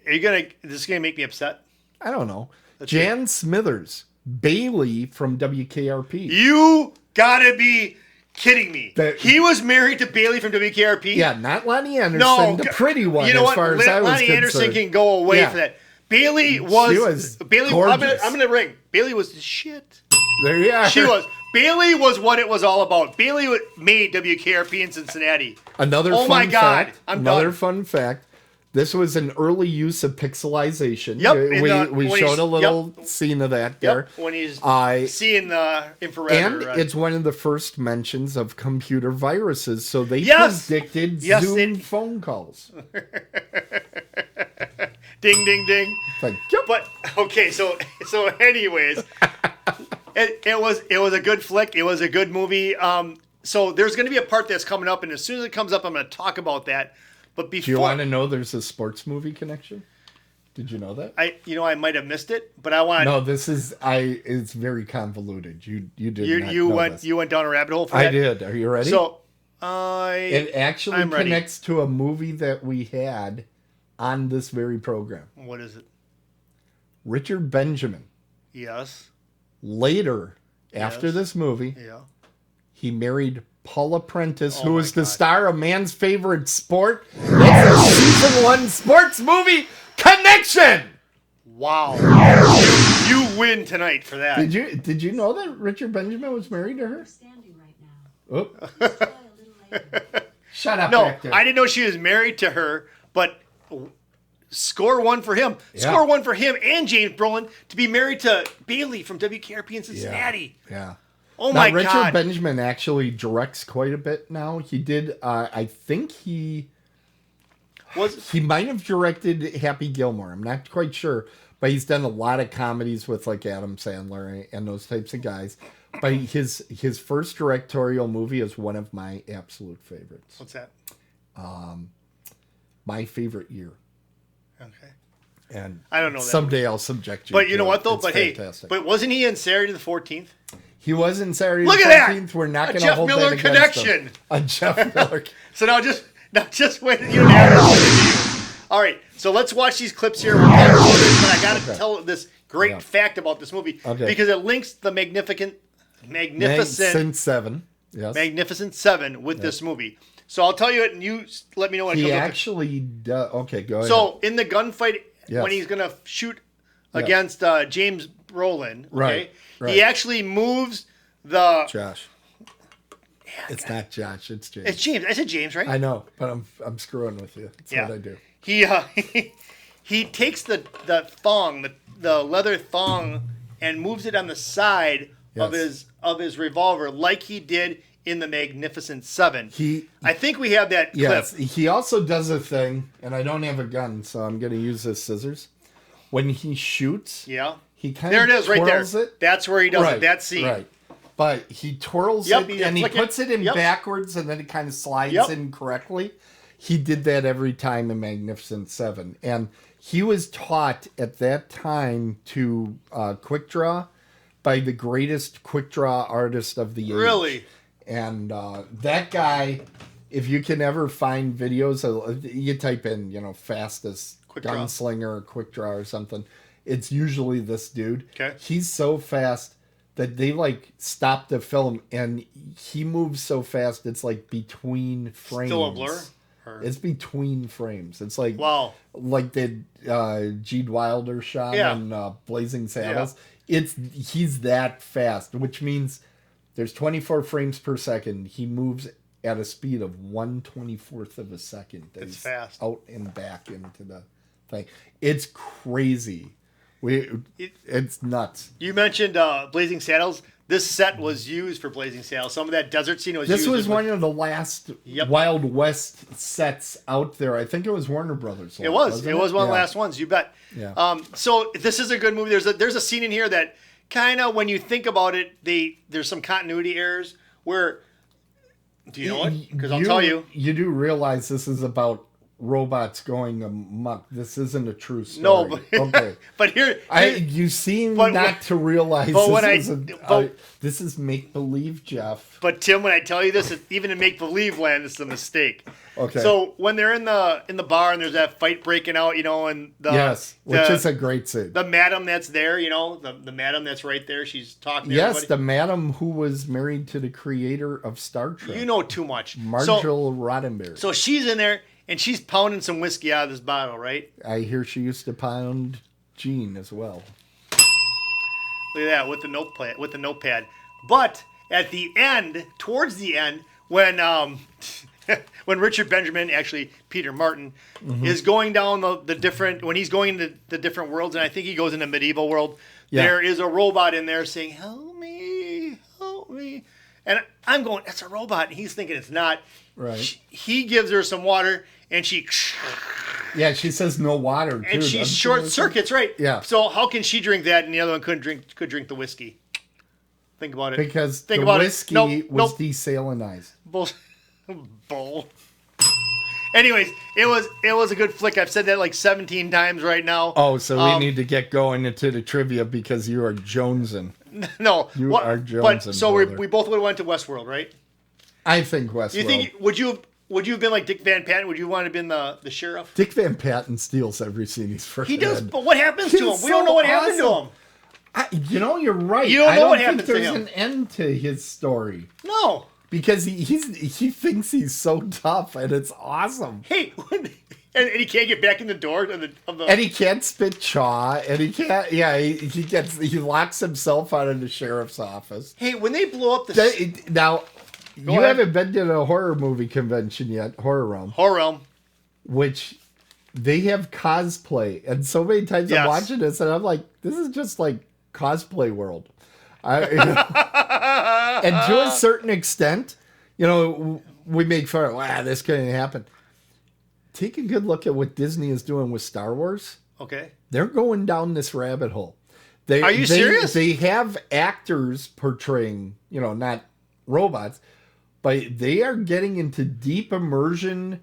is gonna make me upset? I don't know. Jan Smithers Bailey from WKRP. You gotta be kidding me. He was married to Bailey from WKRP? Yeah, not Lonnie Anderson, the pretty one. You know what? As I was Lonnie Anderson can go away for that. Bailey was Bailey. I'm gonna ring. Bailey was the shit. There you are. She was. Bailey was what it was all about. Bailey made WKRP in Cincinnati. Another fun fact. This was an early use of pixelization. Yep. We showed a little scene of that there. When he's seeing the infrared. And it's one of the first mentions of computer viruses. So they predicted Zoom phone calls. Ding, ding, ding. Like, yep. But, okay, so anyways, it was a good flick. It was a good movie. So there's going to be a part that's coming up, and as soon as it comes up, I'm going to talk about that. But before, do you want to know there's a sports movie connection? Did you know that? I might have missed it, but I want. No, it's very convoluted. You did you went down a rabbit hole for that? I did. Are you ready? So it actually connects to a movie that we had on this very program. What is it? Richard Benjamin. Yes. Later, after this movie, he married Paula Prentice, who was the star of man's favorite sport. It's a season 1 sports movie connection. Wow. You win tonight for that. Did you know that Richard Benjamin was married to her? Oh. Shut up. No, I didn't know she was married to her, but score one for him. Yeah. Score one for him and James Brolin to be married to Bailey from WKRP in Cincinnati. Yeah. Oh my God. Richard Benjamin actually directs quite a bit now. He did, I think he might have directed Happy Gilmore. I'm not quite sure, but he's done a lot of comedies with like Adam Sandler and those types of guys. But his first directorial movie is one of my absolute favorites. What's that? My Favorite Year. Okay. And I don't know that. Someday I'll subject you. But you know what though? It's but fantastic. But wasn't he in Saturday the 14th? He was in Saturday Look the 14th. That! We're not going to hold Miller that against him. A Jeff Miller. So now just wait. You don't have to. All right. So let's watch these clips here. We'll talk about this, but I got to tell this great fact about this movie because it links the Magnificent Seven. Yes. Magnificent Seven with this movie. So I'll tell you it, and you let me know when it comes up. He actually does. Okay, go ahead. So in the gunfight, when he's going to shoot against James Brolin, okay, he actually moves the... Josh. Yeah, it's not Josh, it's James. It's James. I said James, right? I know, but I'm screwing with you. That's what I do. He takes the thong, the leather thong, and moves it on the side of his revolver like he did in the Magnificent Seven. I think we have that clip. Yes, he also does a thing, and I don't have a gun, so I'm going to use this scissors. When he shoots, he kind of there it is, right there. It. That's where he does it. That scene. Right. But he twirls it, and he puts it in backwards, and then it kind of slides in correctly. He did that every time in Magnificent Seven. And he was taught at that time to quick draw by the greatest quick draw artist of the age. Really? And that guy, if you can ever find videos, you type in, fastest gunslinger or quick draw or something, it's usually this dude. Okay. He's so fast that they stop the film, and he moves so fast it's between frames. Still a blur? It's between frames. It's like the Gene Wilder shot on Blazing Saddles. He's that fast, which means there's 24 frames per second. He moves at a speed of 1/24th of a second. It's fast. Out and back into the thing. It's crazy. It's nuts. You mentioned Blazing Saddles. This set was used for Blazing Saddles. Some of that desert scene was used. This was one of the last Wild West sets out there. I think it was Warner Brothers. It was. It was one of the last ones. You bet. Yeah. So this is a good movie. There's a scene in here that kind of, when you think about it, there's some continuity errors where. Do you know it? Because I'll tell you. You do realize this is about robots going amok. This isn't a true story. No, but okay. But here you seem not to realize this is make believe, Jeff. But Tim, when I tell you this, even in make believe land, it's a mistake. Okay. So when they're in the bar and there's that fight breaking out, and which is a great scene. The madam that's there, the madam that's right there, she's talking to everybody. The madam who was married to the creator of Star Trek. You know too much. Marshall Roddenberry. So she's in there and she's pounding some whiskey out of this bottle, right? I hear she used to pound Gene as well. Look at that with the notepad. But at the end, towards the end, when when Richard Benjamin, actually Peter Martin, is going down the different, when he's going into the different worlds, and I think he goes into medieval world, there is a robot in there saying, help me. And I'm going, that's a robot. And he's thinking it's not. Right. He gives her some water, and she... Yeah, she says no water, too. And she short circuits, right? Yeah. So how can she drink that, and the other one could drink the whiskey? Think about it. Because the whiskey was desalinized. Bull. Anyways, it was a good flick. I've said that like 17 times right now. Oh, so we need to get going into the trivia because you are jonesing. No, you are jonesing. But so we both would have went to Westworld, right? I think Westworld. You think would you have been like Dick Van Patten? Would you want to have been the sheriff? Dick Van Patten steals every scene he's first. He does, but what happens to him? We don't know what happened to him. You're right. You don't know what happens to him. There's an end to his story. No. Because he thinks he's so tough, and it's awesome. Hey, and he can't get back in the door of the. And he can't spit chaw, and he can't. Yeah, he locks himself out of the sheriff's office. Hey, when they blow up the now, you haven't been to a horror movie convention yet, Horror Realm, which they have cosplay, and so many times I'm watching this, and I'm like, this is just like cosplay world. And to a certain extent, we make fun of, this couldn't happen. Take a good look at what Disney is doing with Star Wars. Okay. They're going down this rabbit hole. Are you serious? They have actors portraying, not robots, but they are getting into deep immersion.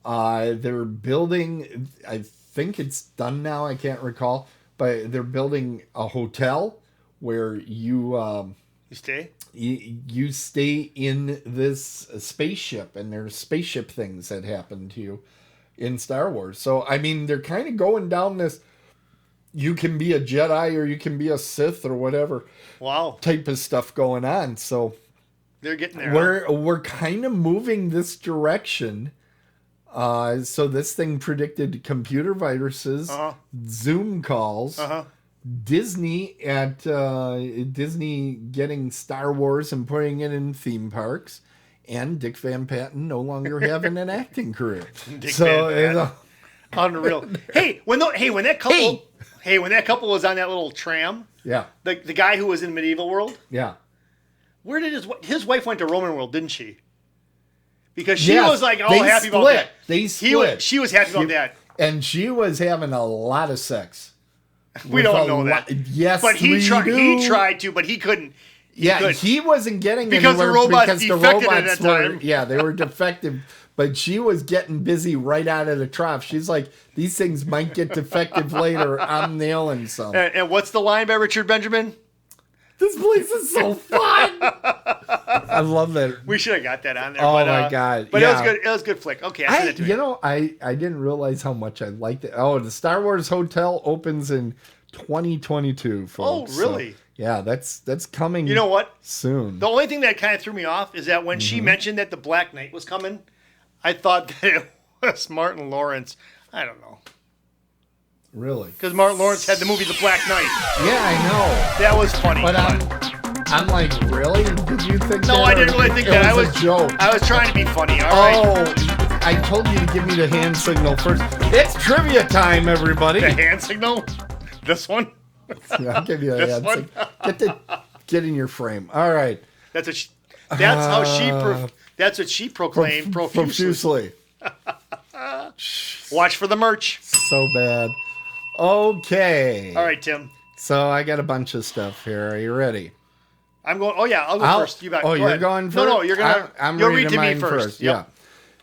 They're building, I think it's done now, I can't recall, but they're building a hotel where you stay? You stay in this spaceship, and there's spaceship things that happen to you in Star Wars. So, I mean, they're kind of going down this, you can be a Jedi or you can be a Sith or whatever type of stuff going on. So they're getting there. We're kind of moving this direction. So this thing predicted computer viruses, Zoom calls, Disney getting Star Wars and putting it in theme parks, and Dick Van Patten no longer having an acting career. Unreal. When that couple was on that little tram, the guy who was in Medieval World, where did his wife went to Roman World, didn't she? Because she was like all happy about that. They split. She was happy about that, and she was having a lot of sex. We don't know that. Yes, but he tried to, but he couldn't. He wasn't getting because the robots defected at that time. They were defective. But she was getting busy right out of the trough. She's like, these things might get defective later. I'm nailing some. And what's the line by Richard Benjamin? This place is so fun. I love that. We should have got that on there. Oh, my God. But it was good. It was a good flick. Okay, I sent it to you. I didn't realize how much I liked it. Oh, the Star Wars Hotel opens in 2022, folks. Oh, really? So, that's coming. You know what? Soon. The only thing that kind of threw me off is that when she mentioned that the Black Knight was coming, I thought that it was Martin Lawrence. I don't know. Really? Because Martin Lawrence had the movie The Black Knight. Yeah, I know. That was funny. But I'm like, really? Did you think that? No, I didn't really think that. It was a joke. I was trying to be funny, all right? Oh, I told you to give me the hand signal first. It's trivia time, everybody. The hand signal? This one? Yeah, I'll give you a hand signal. Get in your frame. All right. That's what she proclaimed profusely. Watch for the merch. So bad. Okay. All right, Tim. So I got a bunch of stuff here. Are you ready? I'm going. Oh yeah, I'll go first. You back. You're going first. No, you're gonna. I'm you'll reading read to me mine first. Yep. Yeah.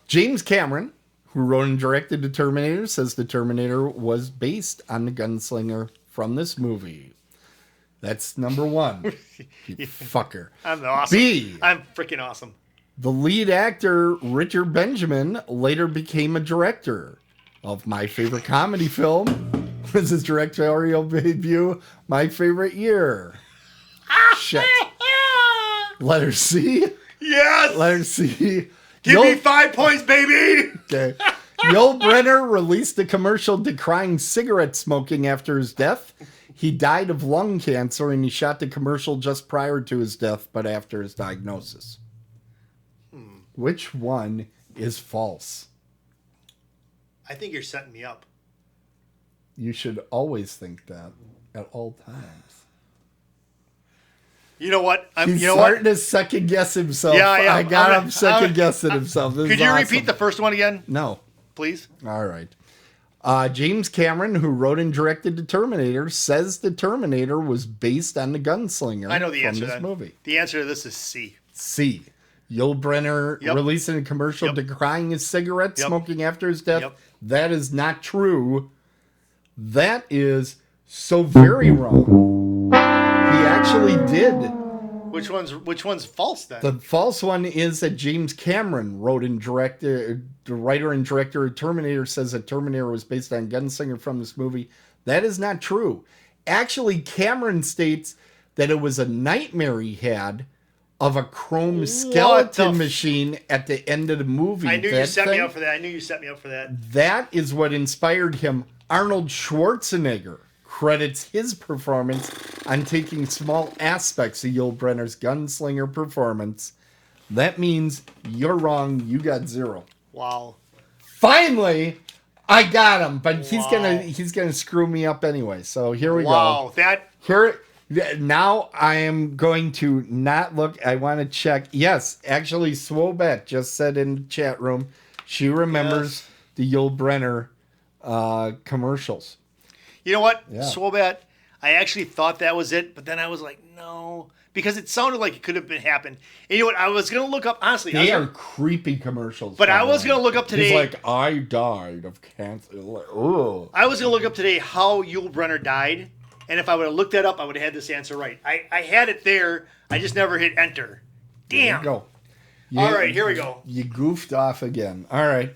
James Cameron who wrote and directed The Terminator, says The Terminator was based on the gunslinger from this movie. That's number one. You fucker. I'm awesome. B. I'm freaking awesome. The lead actor, Richard Benjamin, later became a director of my favorite comedy film. This is his directorial debut, My Favorite Year. Shit. Letter C. Yes. Letter C. Give me 5 points, baby. Okay. Yul Brynner released a commercial decrying cigarette smoking after his death. He died of lung cancer, and he shot the commercial just prior to his death, but after his diagnosis. Which one is false? I think you're setting me up. You should always think that at all times. You know what? He's starting to second guess himself. Yeah, I got him second guessing himself. Could you repeat the first one again? No. Please? All right. James Cameron, who wrote and directed The Terminator, says The Terminator was based on the gunslinger. I know the answer from this then. movie. The answer to this is C. C. Yul Brynner releasing a commercial decrying his cigarette smoking after his death. That is not true. That is so very wrong. He actually did. Which one's false then? The false one is that James Cameron wrote and directed. The writer and director of Terminator says that Terminator was based on gunslinger from this movie. That is not true. Actually, Cameron states that it was a nightmare he had of a chrome skeleton machine at the end of the movie. I knew you set me up for that. That is what inspired him. Arnold Schwarzenegger credits his performance on taking small aspects of Yul Brynner's gunslinger performance. That means you're wrong. You got 0. Wow. Finally, I got him, but he's gonna screw me up anyway. So here we go. Wow. Now I am going to not look. I want to check. Yes, actually, Swobet just said in the chat room she remembers the Yul Brynner commercials. You know what, Swobet? I actually thought that was it, but then I was like, no, because it sounded like it could have been happened. And you know what? I was gonna look up. Honestly, they are creepy commercials. But I was gonna look up today. He's like, I died of cancer. Ugh. I was gonna look up today how Yul Brynner died, and if I would have looked that up, I would have had this answer right. I had it there. I just never hit enter. Damn. There you go. All right, here we go. You goofed off again. All right.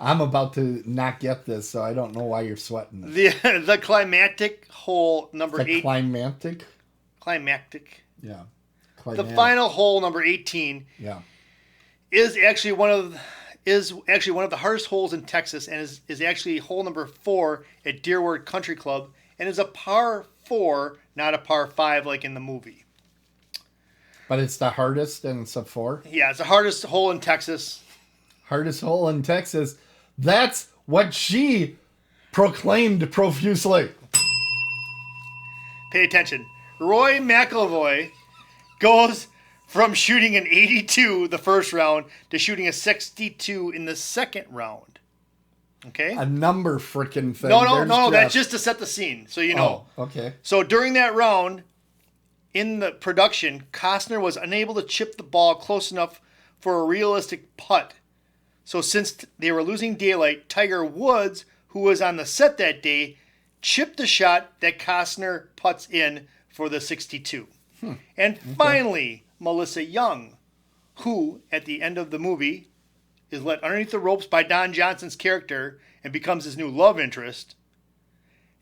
I'm about to not get this, so I don't know why you're sweating this. The climactic hole number 8. Climactic? Climactic. Yeah. The final hole number 18. Yeah. Is actually one of the hardest holes in Texas, and is actually hole number 4 at Deerwood Country Club, and is a par 4, not a par 5 like in the movie. But it's the hardest, and it's a 4? Yeah, it's the hardest hole in Texas. Hardest hole in Texas. That's what she proclaimed profusely. Pay attention. Roy McElroy goes from shooting an 82 the first round to shooting a 62 in the second round. Okay? A number freaking thing. No. That's just to set the scene, so you know. Oh, okay. So during that round, in the production, Costner was unable to chip the ball close enough for a realistic putt. So since they were losing daylight, Tiger Woods, who was on the set that day, chipped the shot that Costner putts in for the 62. And finally, Melissa Young, who, at the end of the movie, is let underneath the ropes by Don Johnson's character and becomes his new love interest,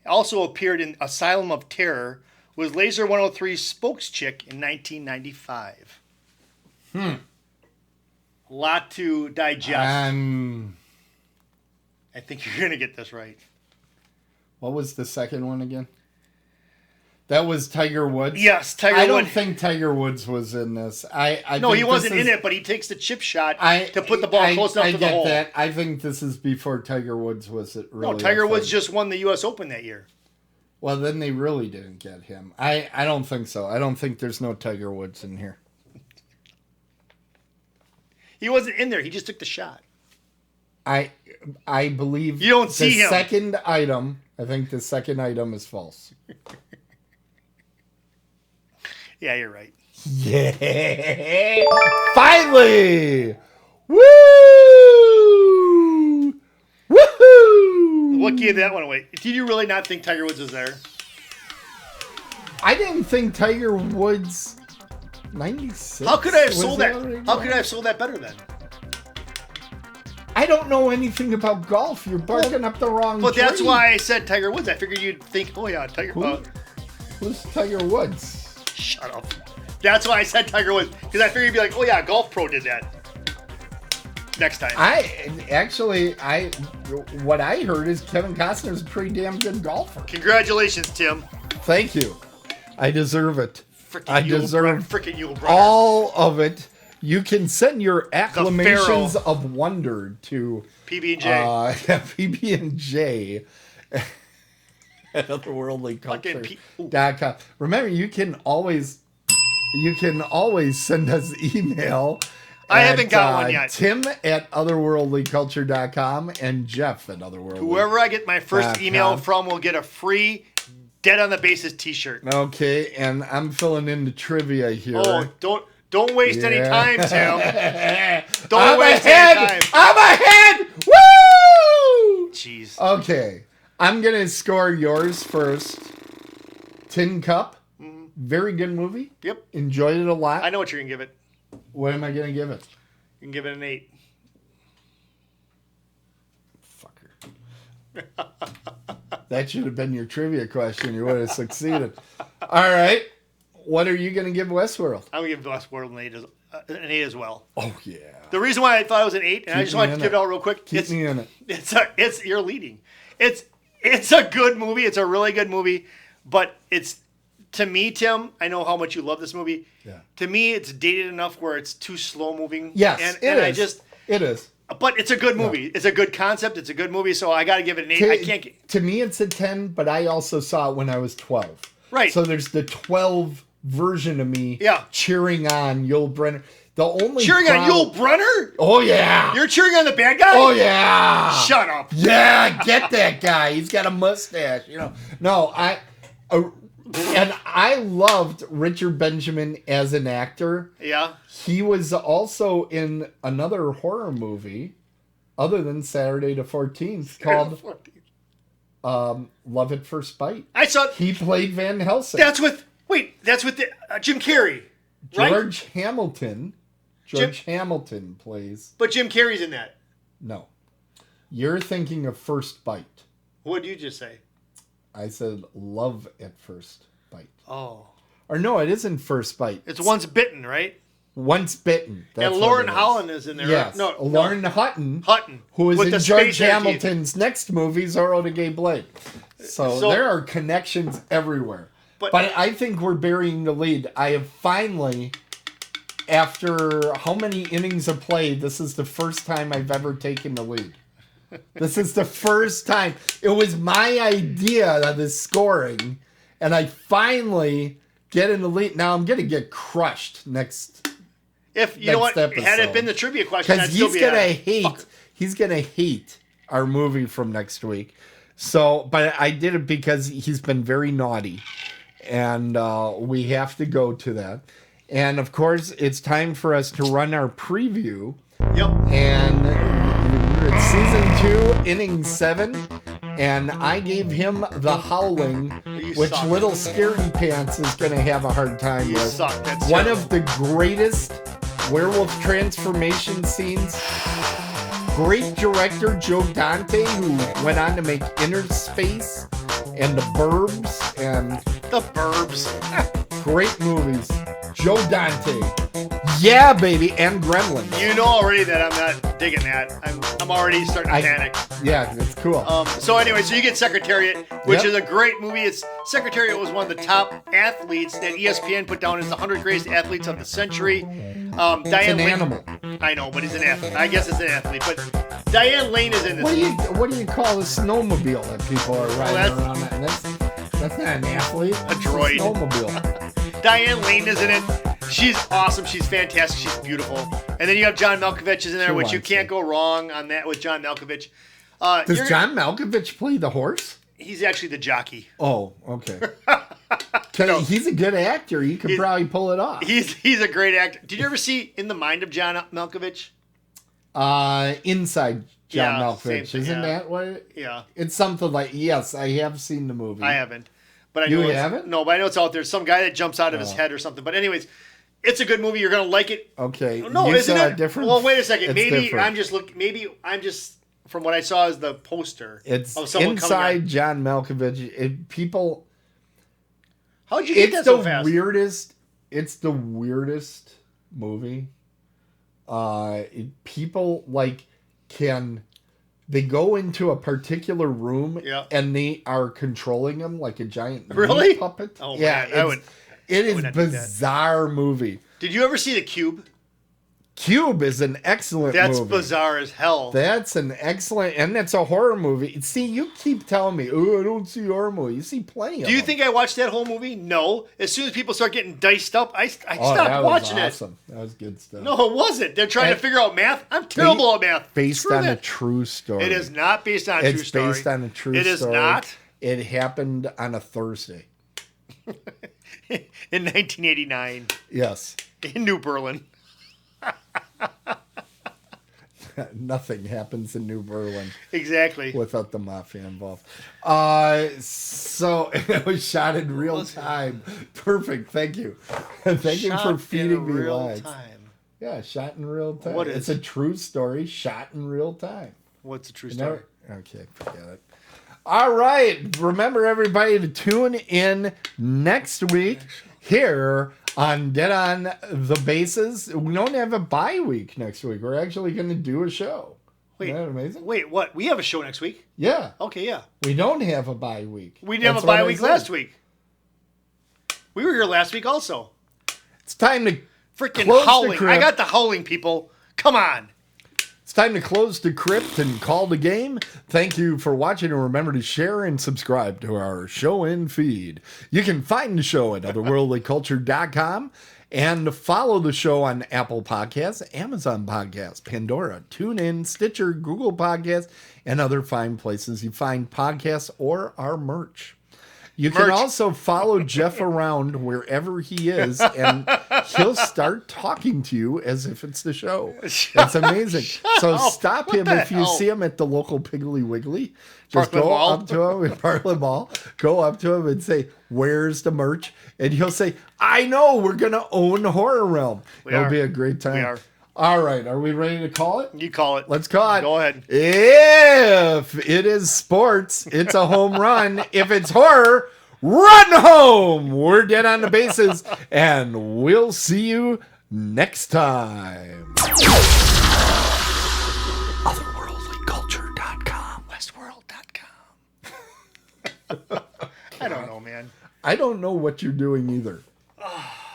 also appeared in Asylum of Terror, was Laser 103's spokeschick in 1995. A lot to digest. I think you're going to get this right. What was the second one again? That was Tiger Woods? Yes, Tiger Woods. I don't think Tiger Woods was in this. No, he wasn't in it, but he takes the chip shot to put the ball close enough to the hole. I get that. I think this is before Tiger Woods was it really. No, Tiger Woods just won the U.S. Open that year. Well, then they really didn't get him. I don't think so. I don't think there's no Tiger Woods in here. He wasn't in there. He just took the shot. I believe you don't see him. Second item. I think the second item is false. Yeah, you're right. Yeah! Finally! Woo! Woohoo! What gave that one away? Did you really not think Tiger Woods was there? I didn't think Tiger Woods 96. How could I have sold that? How could I have sold that better then? I don't know anything about golf. You're barking up the wrong But tree. that's why I said Tiger Woods. I figured you'd think, oh yeah, Tiger Woods. Who's Tiger Woods? Shut up. That's why I said Tiger Woods. Because I figured you'd be like, oh yeah, Golf Pro did that. Next time. What I heard is Kevin Costner's a pretty damn good golfer. Congratulations, Tim. Thank you. I deserve it. I deserve freaking Yule Brunner. all of it. You can send your acclamations of wonder to PB&J. PB&J at otherworldlyculture.com. Remember, you can always send us email. I haven't got one yet. Tim at otherworldlyculture.com and Jeff at otherworldly. Whoever I get my first email from will get a free Dead on the Bases t-shirt. Okay, and I'm filling in the trivia here. Oh, don't waste any time, Tim. Don't waste any time. I'm ahead! Woo! Jeez. Okay, I'm going to score yours first. Tin Cup. Mm-hmm. Very good movie. Yep. Enjoyed it a lot. I know what you're going to give it. What am I going to give it? You can give it an 8. Fucker. That should have been your trivia question. You would have succeeded. All right. What are you going to give Westworld? I'm going to give Westworld an 8 as well. Oh, yeah. The reason why I thought it was an 8, and I just wanted to give it out real quick. Keep me in it. You're leading. It's a good movie. It's a really good movie. But to me, Tim, I know how much you love this movie. Yeah. To me, it's dated enough where it's too slow moving. Yes, it is. But it's a good movie. Yeah. It's a good concept. It's a good movie. So I got to give it an 8. To me, it's a 10, but I also saw it when I was 12. Right. So there's the 12 version of me cheering on Yul Brynner. On Yul Brynner? Oh, yeah. You're cheering on the bad guy? Oh, yeah. Shut up. Yeah, get that guy. He's got a mustache. No, and I loved Richard Benjamin as an actor. Yeah. He was also in another horror movie other than Saturday the 14th called Love at First Bite. I saw he played Van Helsing. That's with Jim Carrey. Right? George Hamilton plays. But Jim Carrey's in that. No. You're thinking of First Bite. What did you just say? I said Love at First Bite. Oh. Or no, it isn't First Bite. It's Once Bitten, right? Once Bitten. And Lauren Holland is in there. Yes. Right? Lauren Hutton. Who is with in George Hamilton's next movie, Zorro the Gay Blade. So there are connections everywhere. But I think we're burying the lead. I have finally, after how many innings of play, this is the first time I've ever taken the lead. This is the first time. It was my idea of the scoring, and I finally get in the lead. Now I'm going to get crushed next. If you know what, episode. Had it been the trivia question, because he's going to hate our movie from next week. So, but I did it because he's been very naughty, and we have to go to that. And of course, it's time for us to run our preview. Yep. And it's season 2, inning 7, and I gave him The Howling, which Little Scaredy Pants is going to have a hard time with. That's one of the greatest werewolf transformation scenes. Great director Joe Dante, who went on to make Inner Space and The Burbs and The Burbs. Great movies. Joe Dante. Yeah, baby, and Gremlins. You know already that I'm not digging that. I'm already starting to panic. Yeah, it's cool. So anyway, so you get Secretariat, which is a great movie. Secretariat was one of the top athletes that ESPN put down as the 100 greatest athletes of the century. Diane it's an Lane, animal. I know, but he's an athlete. I guess it's an athlete, but Diane Lane is in this. What do you call a snowmobile that people are riding around? That's not an athlete. A droid. It's a snowmobile. Diane Lane is in it. She's awesome. She's fantastic. She's beautiful. And then you have John Malkovich is in there, which you can't go wrong on that with John Malkovich. Does John Malkovich play the horse? He's actually the jockey. Oh, okay. He's a good actor. He could probably pull it off. He's a great actor. Did you ever see In the Mind of John Malkovich? Inside John Malkovich. Isn't that what? Yeah. It's something like, yes, I have seen the movie. I haven't. But I know you haven't? No, but I know it's out there. Some guy that jumps out of his head or something. But anyways, it's a good movie. You're going to like it. Okay. No, you isn't it? Different? Well, wait a second. It's Maybe different. I'm just from what I saw as the poster. It's of someone Inside John Malkovich. People. How'd you get that so fast? It's the weirdest movie. People they go into a particular room and they are controlling them like a giant meat puppet. Oh, yeah, man, it is bizarre movie. Did you ever see The Cube? Cube is an excellent movie. That's bizarre as hell. That's an excellent, and that's a horror movie. See, you keep telling me, oh, I don't see horror movies. You see plenty of Do you them. think I watched that whole movie? No. As soon as people start getting diced up, I stopped watching it. That was good stuff. No, it wasn't. They're trying to figure out math. I'm terrible at math. Based on a true story. It is not based on a true story. It's based on a true story. It is not. It happened on a Thursday. In 1989. Yes. In New Berlin. Nothing happens in New Berlin. Exactly. Without the mafia involved. So it was shot in real time. Perfect. Thank you. Thank you for feeding me lines. Yeah, shot in real time. What is It's a true story shot in real time. What's a true story? Okay, forget it. All right. Remember, everybody, to tune in next week here on Dead on the Bases. We don't have a bye week next week. We're actually going to do a show. Isn't that amazing? Wait, what? We have a show next week? Yeah. Okay, yeah. We don't have a bye week. We didn't have a bye week last week. We were here last week also. It's time to freaking howling. I got the howling, people. Come on. It's time to close the crypt and call the game. Thank you for watching, and remember to share and subscribe to our show and feed. You can find the show at otherworldlyculture.com and follow the show on Apple Podcasts, Amazon Podcasts, Pandora, TuneIn, Stitcher, Google Podcasts, and other fine places you find podcasts or our merch. You can also follow Jeff around wherever he is, and he'll start talking to you as if it's the show. It's amazing. So stop him if you see him at the local Piggly Wiggly. Just go up to him in Parkland Mall, go up to him and say, "Where's the merch?" And he'll say, "I know, we're going to own Horror Realm." It'll be a great time. We are. All right, are we ready to call it? You call it. Let's call it. Go ahead. If it is sports, it's a home run. If it's horror, run home. We're Dead on the Bases, and we'll see you next time. Otherworldlyculture.com. Westworld.com. I don't know, man. I don't know what you're doing either.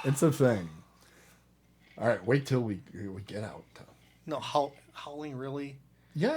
It's a thing. All right, wait till we get out. No, howling really? Yes.